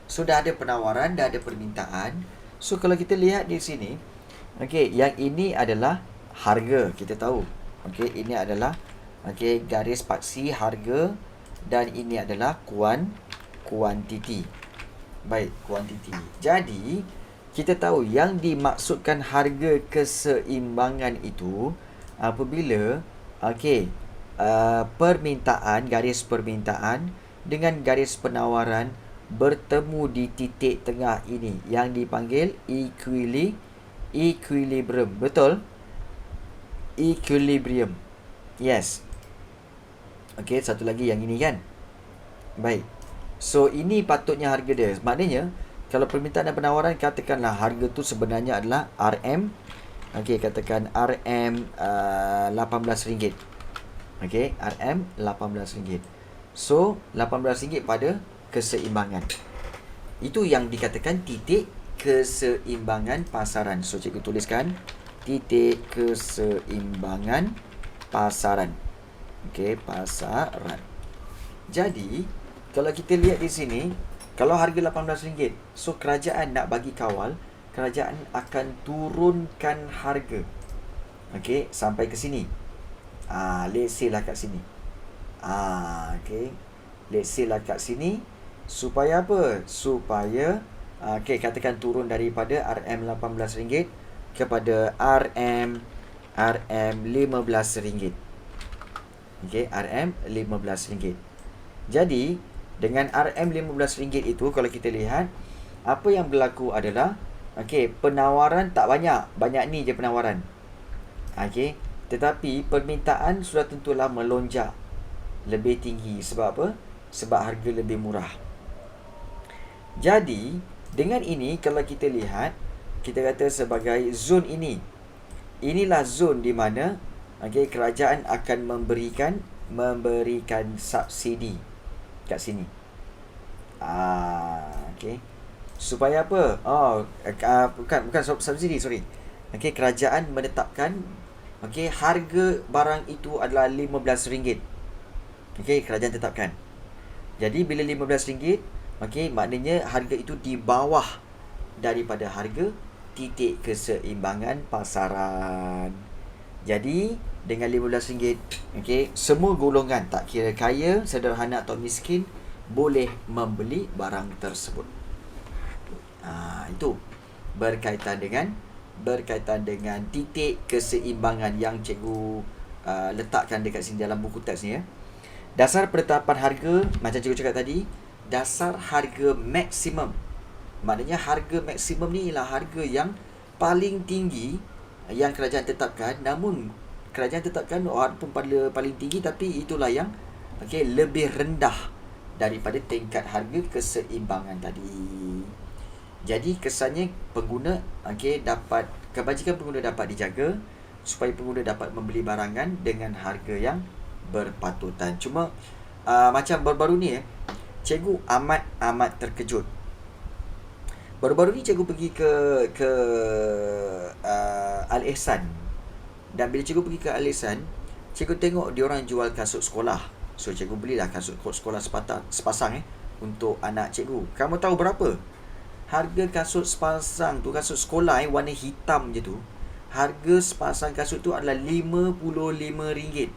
So, dah ada penawaran, dah ada permintaan. So, kalau kita lihat di sini, yang ini adalah harga, kita tahu. Ini adalah garis paksi harga dan ini adalah kuantiti. Baik, kuantiti. Jadi, kita tahu yang dimaksudkan harga keseimbangan itu apabila permintaan, garis permintaan dengan garis penawaran bertemu di titik tengah ini yang dipanggil equilibrium. Betul? Equilibrium. Yes. Satu lagi yang ini kan. Baik. So, ini patutnya harga dia. Maknanya, kalau permintaan dan penawaran, katakanlah harga tu sebenarnya adalah RM. Katakan RM RM18. RM RM18. So, RM18 pada keseimbangan. Itu yang dikatakan titik keseimbangan pasaran. So, cikgu tuliskan titik keseimbangan pasaran. Pasaran. Jadi, kalau kita lihat di sini, kalau harga RM18, so kerajaan nak bagi kawal, kerajaan akan turunkan harga. Sampai ke sini. Let's say lah kat sini. Let's say lah kat sini. Supaya apa? Supaya katakan turun daripada RM18 kepada RM15. RM15. Jadi, dengan RM15 itu, kalau kita lihat, apa yang berlaku adalah penawaran tak banyak. Banyak ni je penawaran. Tetapi permintaan sudah tentulah melonjak lebih tinggi. Sebab apa? Sebab harga lebih murah. Jadi, dengan ini kalau kita lihat, kita kata sebagai zon ini. Inilah zon di mana Okey, kerajaan akan memberikan subsidi kat sini. Okey. Supaya apa? Bukan subsidi, sorry. Okey, kerajaan menetapkan harga barang itu adalah RM15. Okey, kerajaan tetapkan. Jadi bila RM15, maknanya harga itu di bawah daripada harga titik keseimbangan pasaran. Jadi dengan RM15, semua golongan tak kira kaya, sederhana atau miskin boleh membeli barang tersebut. Itu berkaitan dengan titik keseimbangan yang cikgu letakkan dekat sini dalam buku teks ni ya. Dasar penetapan harga, macam cikgu cakap tadi, dasar harga maksimum. Maknanya harga maksimum ni ialah harga yang paling tinggi yang kerajaan tetapkan. Namun kerajaan tetapkan walaupun pada paling tinggi, tapi itulah yang lebih rendah daripada tingkat harga keseimbangan tadi. Jadi kesannya pengguna dapat, kebajikan pengguna dapat dijaga supaya pengguna dapat membeli barangan dengan harga yang berpatutan. Cuma macam baru-baru ni cikgu amat terkejut. Baru-baru ni cikgu pergi ke Al Ihsan. Dan bila cikgu pergi ke Al Ihsan, cikgu tengok diorang jual kasut sekolah. So cikgu belilah kasut sekolah sepasang untuk anak cikgu. Kamu tahu berapa? Harga kasut sepasang tu, kasut sekolah warna hitam je tu, harga sepasang kasut tu adalah RM55.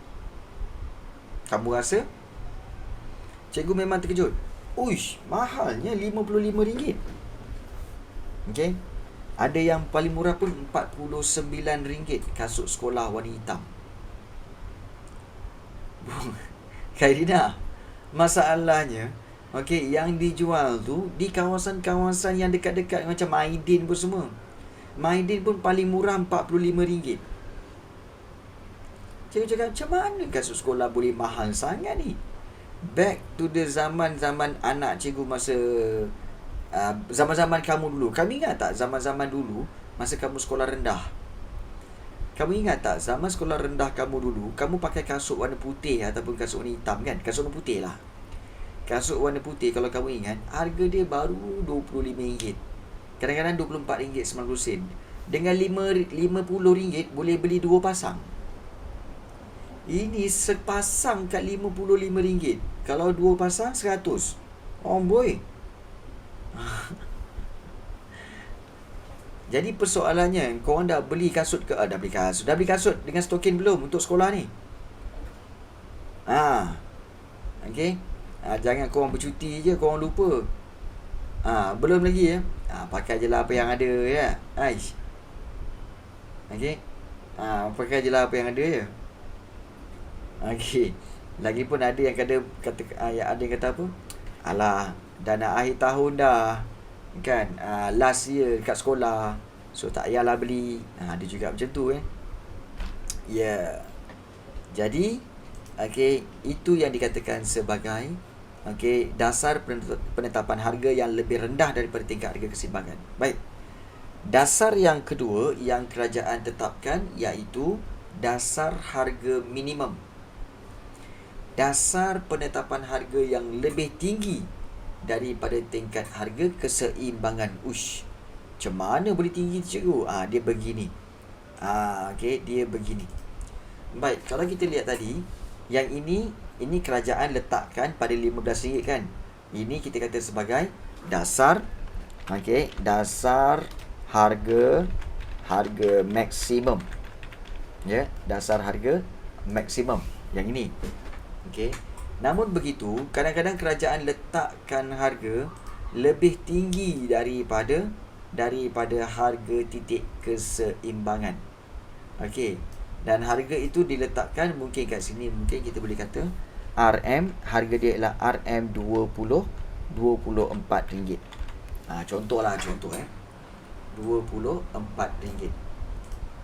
Kamu rasa? Cikgu memang terkejut. Uish, mahalnya RM55. Ada yang paling murah pun RM49 kasut sekolah warna hitam. Khairina, masalahnya yang dijual tu di kawasan-kawasan yang dekat-dekat macam Maidin pun semua. Maidin pun paling murah RM45. Cikgu cakap, macam mana kasut sekolah boleh mahal sangat ni? Back to the zaman-zaman anak cikgu masa zaman-zaman kamu dulu. Kamu ingat tak zaman-zaman dulu masa kamu sekolah rendah? Kamu ingat tak zaman sekolah rendah kamu dulu, kamu pakai kasut warna putih ataupun kasut warna hitam kan? Kasut warna putih lah. Kasut warna putih kalau kamu ingat, harga dia baru RM25. Kadang-kadang RM24.90. Dengan RM50 boleh beli 2 pasang. Ini sepasang kat RM55. Kalau 2 pasang RM100. Oh boy. Jadi persoalannya, korang dah beli kasut ke? Dah beli kasut dengan stokin belum untuk sekolah ni? Jangan korang bercuti je, korang lupa. Belum lagi pakai je lah apa yang ada ya. Aish. Pakai je lah apa yang ada ya. Lagipun ada yang kata ada yang kata apa? Alah, dah nak akhir tahun dah. Kan? Last year kat sekolah. So tak payahlah beli. Ada juga macam tu Ya. Jadi itu yang dikatakan sebagai dasar penetapan harga yang lebih rendah daripada tingkat harga keseimbangan. Baik. Dasar yang kedua yang kerajaan tetapkan iaitu dasar harga minimum. Dasar penetapan harga yang lebih tinggi daripada tingkat harga keseimbangan. Macam mana boleh tinggi cikgu? Dia begini. Dia begini. Baik, kalau kita lihat tadi, yang ini kerajaan letakkan pada RM15 kan. Ini kita kata sebagai dasar dasar harga maksimum. Dasar harga maksimum yang ini. Namun begitu, kadang-kadang kerajaan letakkan harga lebih tinggi daripada harga titik keseimbangan. Dan harga itu diletakkan mungkin kat sini, mungkin kita boleh kata RM, harga dia ialah RM24. Contoh RM24.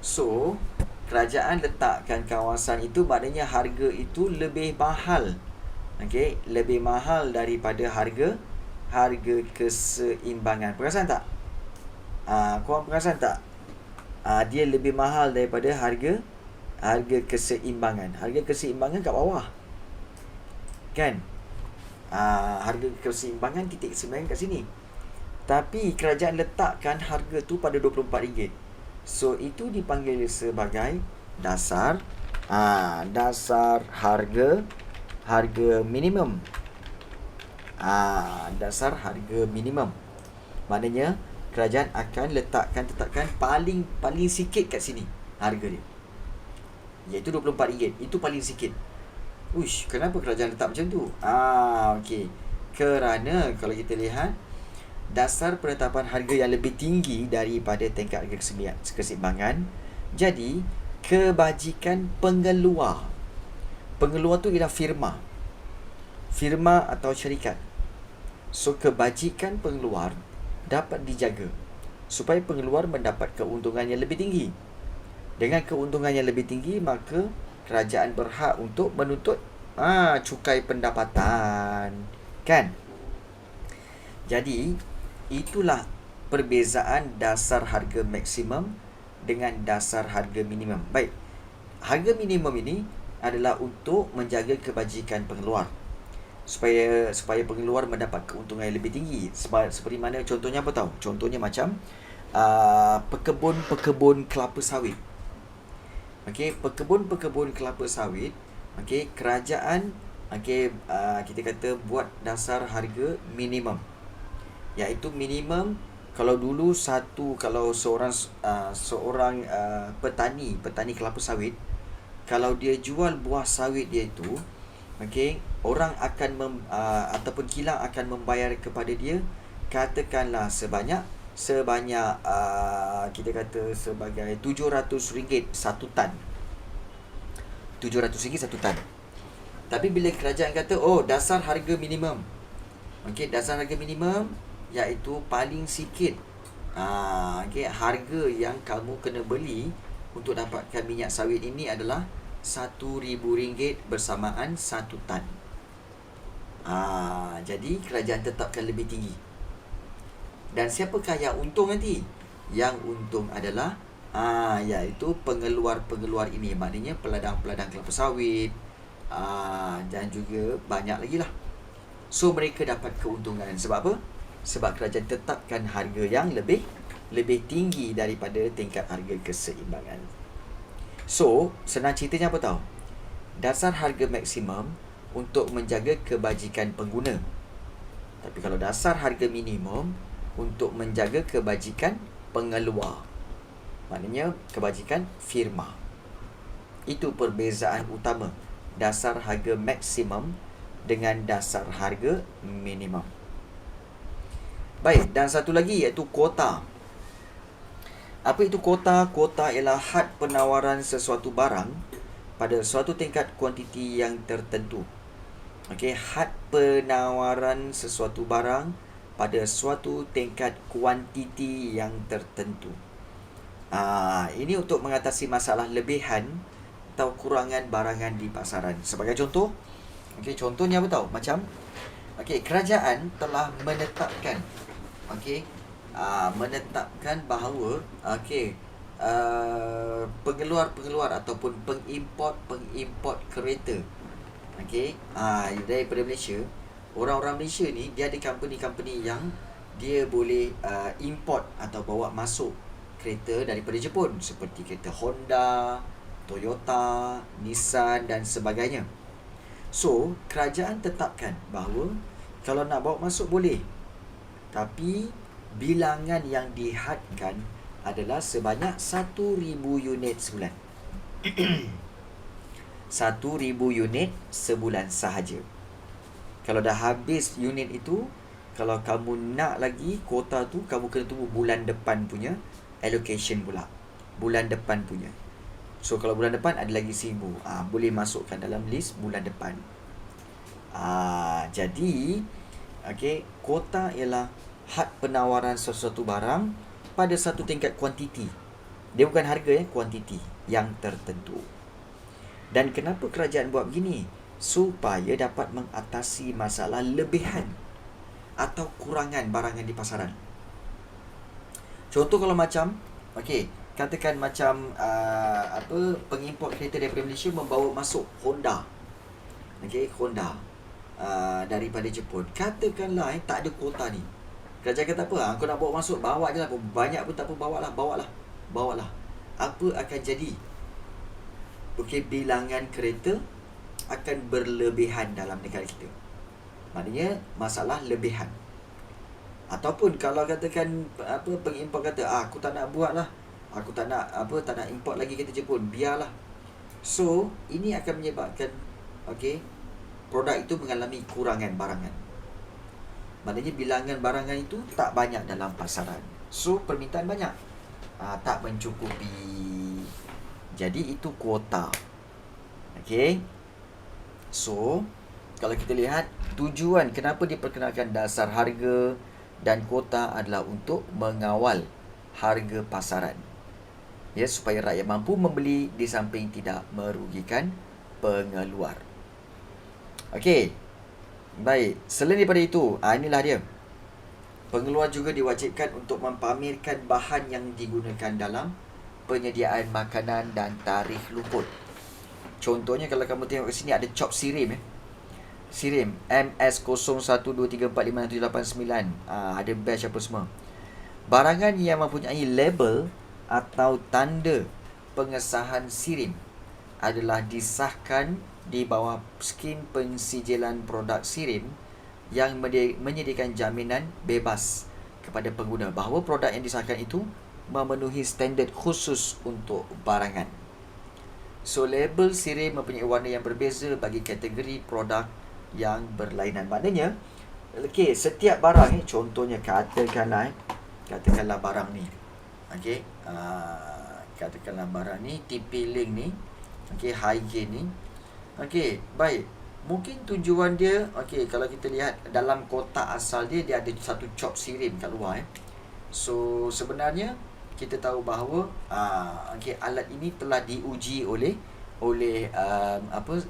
So kerajaan letakkan kawasan itu, maknanya harga itu lebih mahal. Lebih mahal daripada harga keseimbangan. Perasan tak? Korang perasan tak? Dia lebih mahal daripada harga Harga keseimbangan. Harga keseimbangan kat bawah. Kan? Harga keseimbangan, titik keseimbangan kat sini. Tapi kerajaan letakkan harga tu pada RM24. So itu dipanggil sebagai dasar dasar harga minimum. Dasar harga minimum. Maknanya kerajaan akan tetapkan paling sikit kat sini harga dia, iaitu RM24. Itu paling sikit. Uish, kenapa kerajaan letak macam tu? Okey. Kerana kalau kita lihat dasar penetapan harga yang lebih tinggi daripada tingkat harga keseimbangan, jadi kebajikan pengeluar tu ialah firma atau syarikat. So kebajikan pengeluar dapat dijaga supaya pengeluar mendapat keuntungan yang lebih tinggi. Dengan keuntungan yang lebih tinggi, maka kerajaan berhak untuk menuntut cukai pendapatan, kan? Jadi itulah perbezaan dasar harga maksimum dengan dasar harga minimum. Baik, harga minimum ini adalah untuk menjaga kebajikan pengeluar, supaya pengeluar mendapat keuntungan yang lebih tinggi. Seperti mana contohnya, apa tahu? Contohnya macam pekebun kelapa sawit. Okey, pekebun kelapa sawit, okey, kerajaan kita kata buat dasar harga minimum, iaitu minimum. Kalau dulu kalau seorang petani kelapa sawit, kalau dia jual buah sawit dia itu, okey, orang akan ataupun kilang akan membayar kepada dia katakanlah sebanyak kita kata sebagai RM700 satu tan. RM700 satu tan. Tapi bila kerajaan kata dasar harga minimum, okey, dasar harga minimum iaitu paling sikit harga yang kamu kena beli untuk dapatkan minyak sawit ini adalah RM1,000 bersamaan satu tan. Jadi kerajaan tetapkan lebih tinggi. Dan siapakah yang untung nanti? Yang untung adalah iaitu pengeluar ini. Maknanya peladang kelapa sawit, dan juga banyak lagi lah. So mereka dapat keuntungan. Sebab apa? Sebab kerajaan tetapkan harga yang lebih tinggi daripada tingkat harga keseimbangan. So senang ceritanya apa tahu? Dasar harga maksimum untuk menjaga kebajikan pengguna. Tapi kalau dasar harga minimum untuk menjaga kebajikan pengeluar, maknanya kebajikan firma. Itu perbezaan utama dasar harga maksimum dengan dasar harga minimum. Baik, dan satu lagi iaitu kuota. Apa itu kuota? Kuota ialah had penawaran sesuatu barang pada suatu tingkat kuantiti yang tertentu. Okey, had penawaran sesuatu barang pada suatu tingkat kuantiti yang tertentu. Ini untuk mengatasi masalah lebihan atau kurangan barangan di pasaran. Sebagai contoh, contohnya apa tahu? Macam kerajaan telah menetapkan bahawa pengeluar ataupun pengimport kereta daripada Malaysia. Orang-orang Malaysia ni dia ada company yang dia boleh import atau bawa masuk kereta daripada Jepun, seperti kereta Honda, Toyota, Nissan dan sebagainya. So kerajaan tetapkan bahawa kalau nak bawa masuk boleh, tapi bilangan yang dihadkan adalah sebanyak 1,000 unit sebulan. 1,000 unit sebulan sahaja. Kalau dah habis unit itu, kalau kamu nak lagi kuota tu, kamu kena tunggu bulan depan punya allocation pula. Bulan depan punya. So kalau bulan depan ada lagi 1,000, boleh masukkan dalam list bulan depan. Jadi kuota ialah had penawaran sesuatu barang pada satu tingkat kuantiti. Dia bukan harga, kuantiti yang tertentu. Dan kenapa kerajaan buat begini? Supaya dapat mengatasi masalah lebihan atau kurangan barangan di pasaran. Contoh kalau macam katakan macam pengimport kereta daripada Malaysia membawa masuk Honda. Okey, Honda daripada Jepun. Katakanlah tak ada kuota ni. Kerajaan kata apa? Kau nak bawa masuk, bawa je lah. Banyak pun tak apa, bawa lah. Apa akan jadi? Okey, bilangan kereta akan berlebihan dalam negara kita. Maknanya masalah lebihan. Ataupun kalau katakan pengimport kata aku tak nak buat lah, aku tak nak import lagi kereta Jepun, biarlah. So ini akan menyebabkan produk itu mengalami kurangan barangan. Maknanya bilangan barangan itu tak banyak dalam pasaran. So permintaan banyak, tak mencukupi. Jadi itu kuota. So kalau kita lihat tujuan kenapa diperkenalkan dasar harga dan kuota adalah untuk mengawal harga pasaran, supaya rakyat mampu membeli di samping tidak merugikan pengeluar. Baik, selain daripada itu, inilah dia. Pengeluar juga diwajibkan untuk mempamerkan bahan yang digunakan dalam penyediaan makanan dan tarikh luput. Contohnya kalau kamu tengok ke sini ada cop sirim. Sirim MS0123456789. Ada batch apa semua. Barangan yang mempunyai label atau tanda pengesahan sirim adalah disahkan di bawah skim pensijilan produk sirim yang menyediakan jaminan bebas kepada pengguna bahawa produk yang disahkan itu memenuhi standard khusus untuk barangan. So label sirim mempunyai warna yang berbeza bagi kategori produk yang berlainan. Maknanya setiap barang contohnya katakanlah barang ni. Katakanlah barang ni TP-Link ni, Hygiene ni. Baik. Mungkin tujuan dia, kalau kita lihat dalam kotak asal dia ada satu cop sirim kat luar. So sebenarnya kita tahu bahawa alat ini telah diuji oleh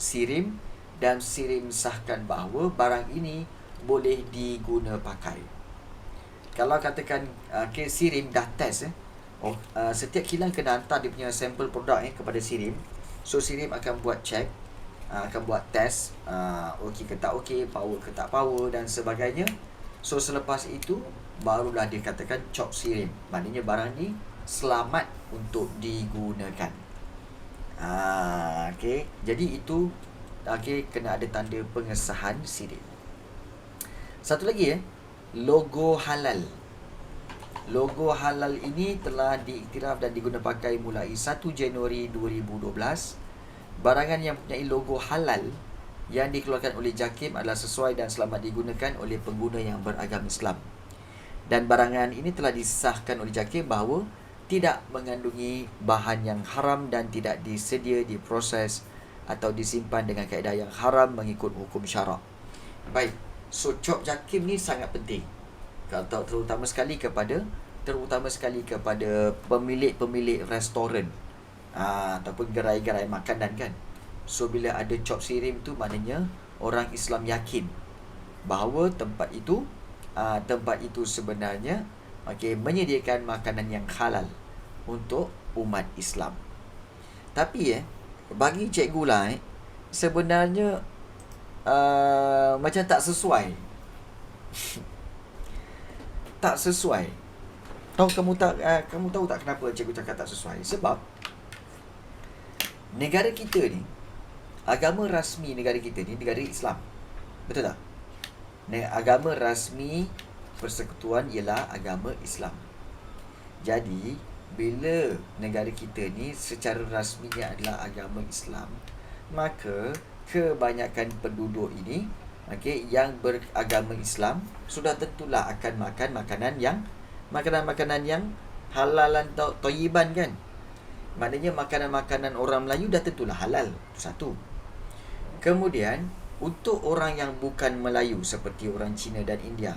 sirim, dan sirim sahkan bahawa barang ini boleh diguna pakai. Kalau katakan sirim dah test, setiap kilang kena hantar dia punya sampel produk kepada sirim. So sirim akan buat check, akan buat test, okey ke tak okey, power ke tak power dan sebagainya. So selepas itu barulah dikatakan cop sirim. Maknanya barang ni selamat untuk digunakan. Jadi itu kena ada tanda pengesahan sirim. Satu lagi logo halal. Logo halal ini telah diiktiraf dan diguna pakai mulai 1 Januari 2012. Barangan yang mempunyai logo halal yang dikeluarkan oleh JAKIM adalah sesuai dan selamat digunakan oleh pengguna yang beragama Islam. Dan barangan ini telah disahkan oleh JAKIM bahawa tidak mengandungi bahan yang haram dan tidak disedia, diproses atau disimpan dengan kaedah yang haram mengikut hukum syarak. Baik, so cop JAKIM ni sangat penting, terutama sekali kepada pemilik restoran ataupun gerai-gerai makanan kan. So bila ada cop sirim tu, maknanya orang Islam yakin bahawa tempat itu sebenarnya menyediakan makanan yang halal untuk umat Islam. Tapi bagi cikgu lah sebenarnya macam tak sesuai. Tak sesuai. Kamu tahu tak kenapa cikgu cakap tak sesuai? Sebab negara kita ni, agama rasmi negara kita ni negara Islam. Betul tak? Agama rasmi persekutuan ialah agama Islam. Jadi bila negara kita ni secara rasminya adalah agama Islam, maka kebanyakan penduduk ini yang beragama Islam sudah tentulah akan makan makanan yang halalan thayyiban kan. Maknanya makanan-makanan orang Melayu dah tentulah halal. Satu. Kemudian untuk orang yang bukan Melayu seperti orang Cina dan India,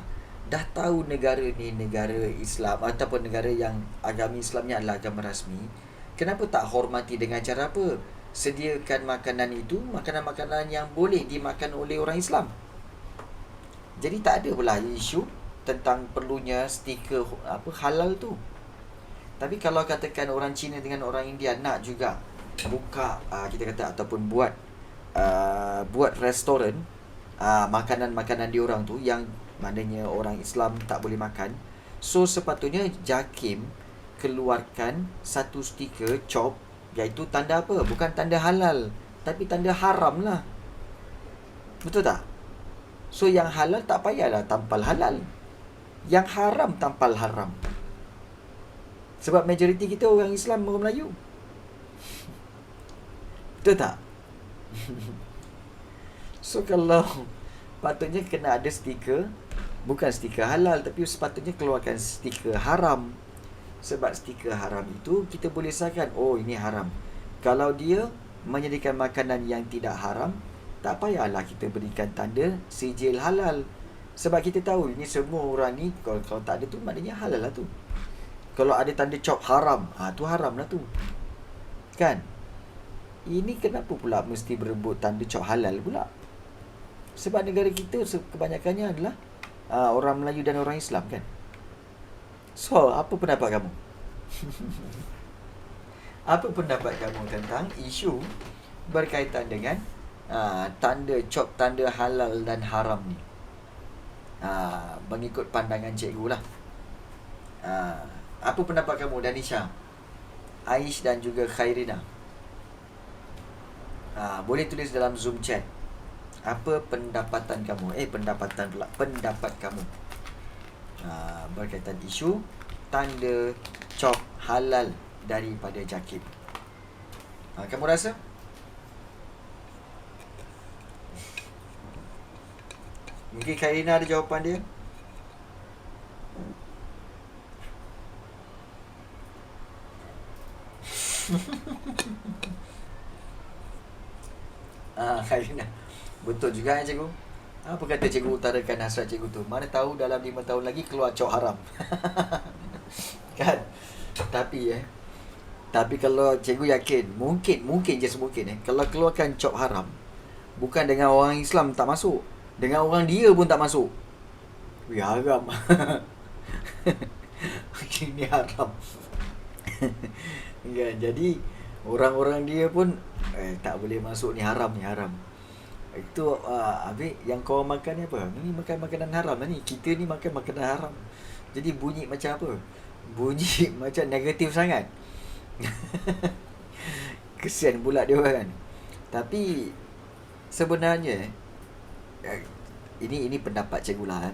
dah tahu negara ni negara Islam ataupun negara yang agama Islamnya adalah agama rasmi, kenapa tak hormati dengan cara apa? Sediakan makanan itu, makanan-makanan yang boleh dimakan oleh orang Islam. Jadi tak ada pula isu tentang perlunya stiker halal tu. Tapi kalau katakan orang Cina dengan orang India nak juga buka, kita kata, ataupun buat restoran, makanan-makanan diorang tu yang maknanya orang Islam tak boleh makan. So sepatutnya JAKIM keluarkan satu stiker CHOP, iaitu tanda apa? Bukan tanda halal, tapi tanda haram lah. Betul tak? So yang halal tak payahlah tampal halal, yang haram tampal haram. Sebab majoriti kita orang Islam, orang Melayu. Betul tak? So kalau patutnya kena ada stiker, bukan stiker halal, tapi sepatutnya keluarkan stiker haram. Sebab stiker haram itu kita boleh sahkan, oh ini haram. Kalau dia menyediakan makanan yang tidak haram, tak payahlah kita berikan tanda sijil halal. Sebab kita tahu ini semua orang ni, kalau tak ada tu maknanya halal lah tu. Kalau ada tanda CHOP haram, tu haram lah tu. Kan? Ini kenapa pula mesti berebut tanda CHOP halal pula? Sebab negara kita kebanyakannya adalah orang Melayu dan orang Islam, kan? So, apa pendapat kamu? Apa pendapat kamu tentang isu berkaitan dengan tanda CHOP, tanda halal dan haram ni? Mengikut pandangan cikgu lah. Apa pendapat kamu, Danisha, Aish dan juga Khairina? Boleh tulis dalam Zoom chat. Apa pendapatan kamu? Pendapat kamu berkaitan isu tanda CHOP halal daripada JAKIM. Kamu rasa? Mungkin Khairina ada jawapan dia. Khairina, betul juga ya cikgu. Apa kata cikgu utarakan hasrat cikgu tu? Mana tahu dalam 5 tahun lagi keluar CHOP haram. Kan? Tapi kalau cikgu yakin, mungkin just mungkin kalau keluarkan CHOP haram, bukan dengan orang Islam tak masuk, dengan orang dia pun tak masuk. Haram. Ini haram. Kan? Jadi orang-orang dia pun tak boleh masuk, ni haram. Itu habis yang kau makan ni apa? Ni makan makanan haram lah ni. Kita ni makan makanan haram. Jadi bunyi macam apa? Bunyi macam negatif sangat. Kesian pula dia kan. Tapi sebenarnya ini pendapat cikgu lah.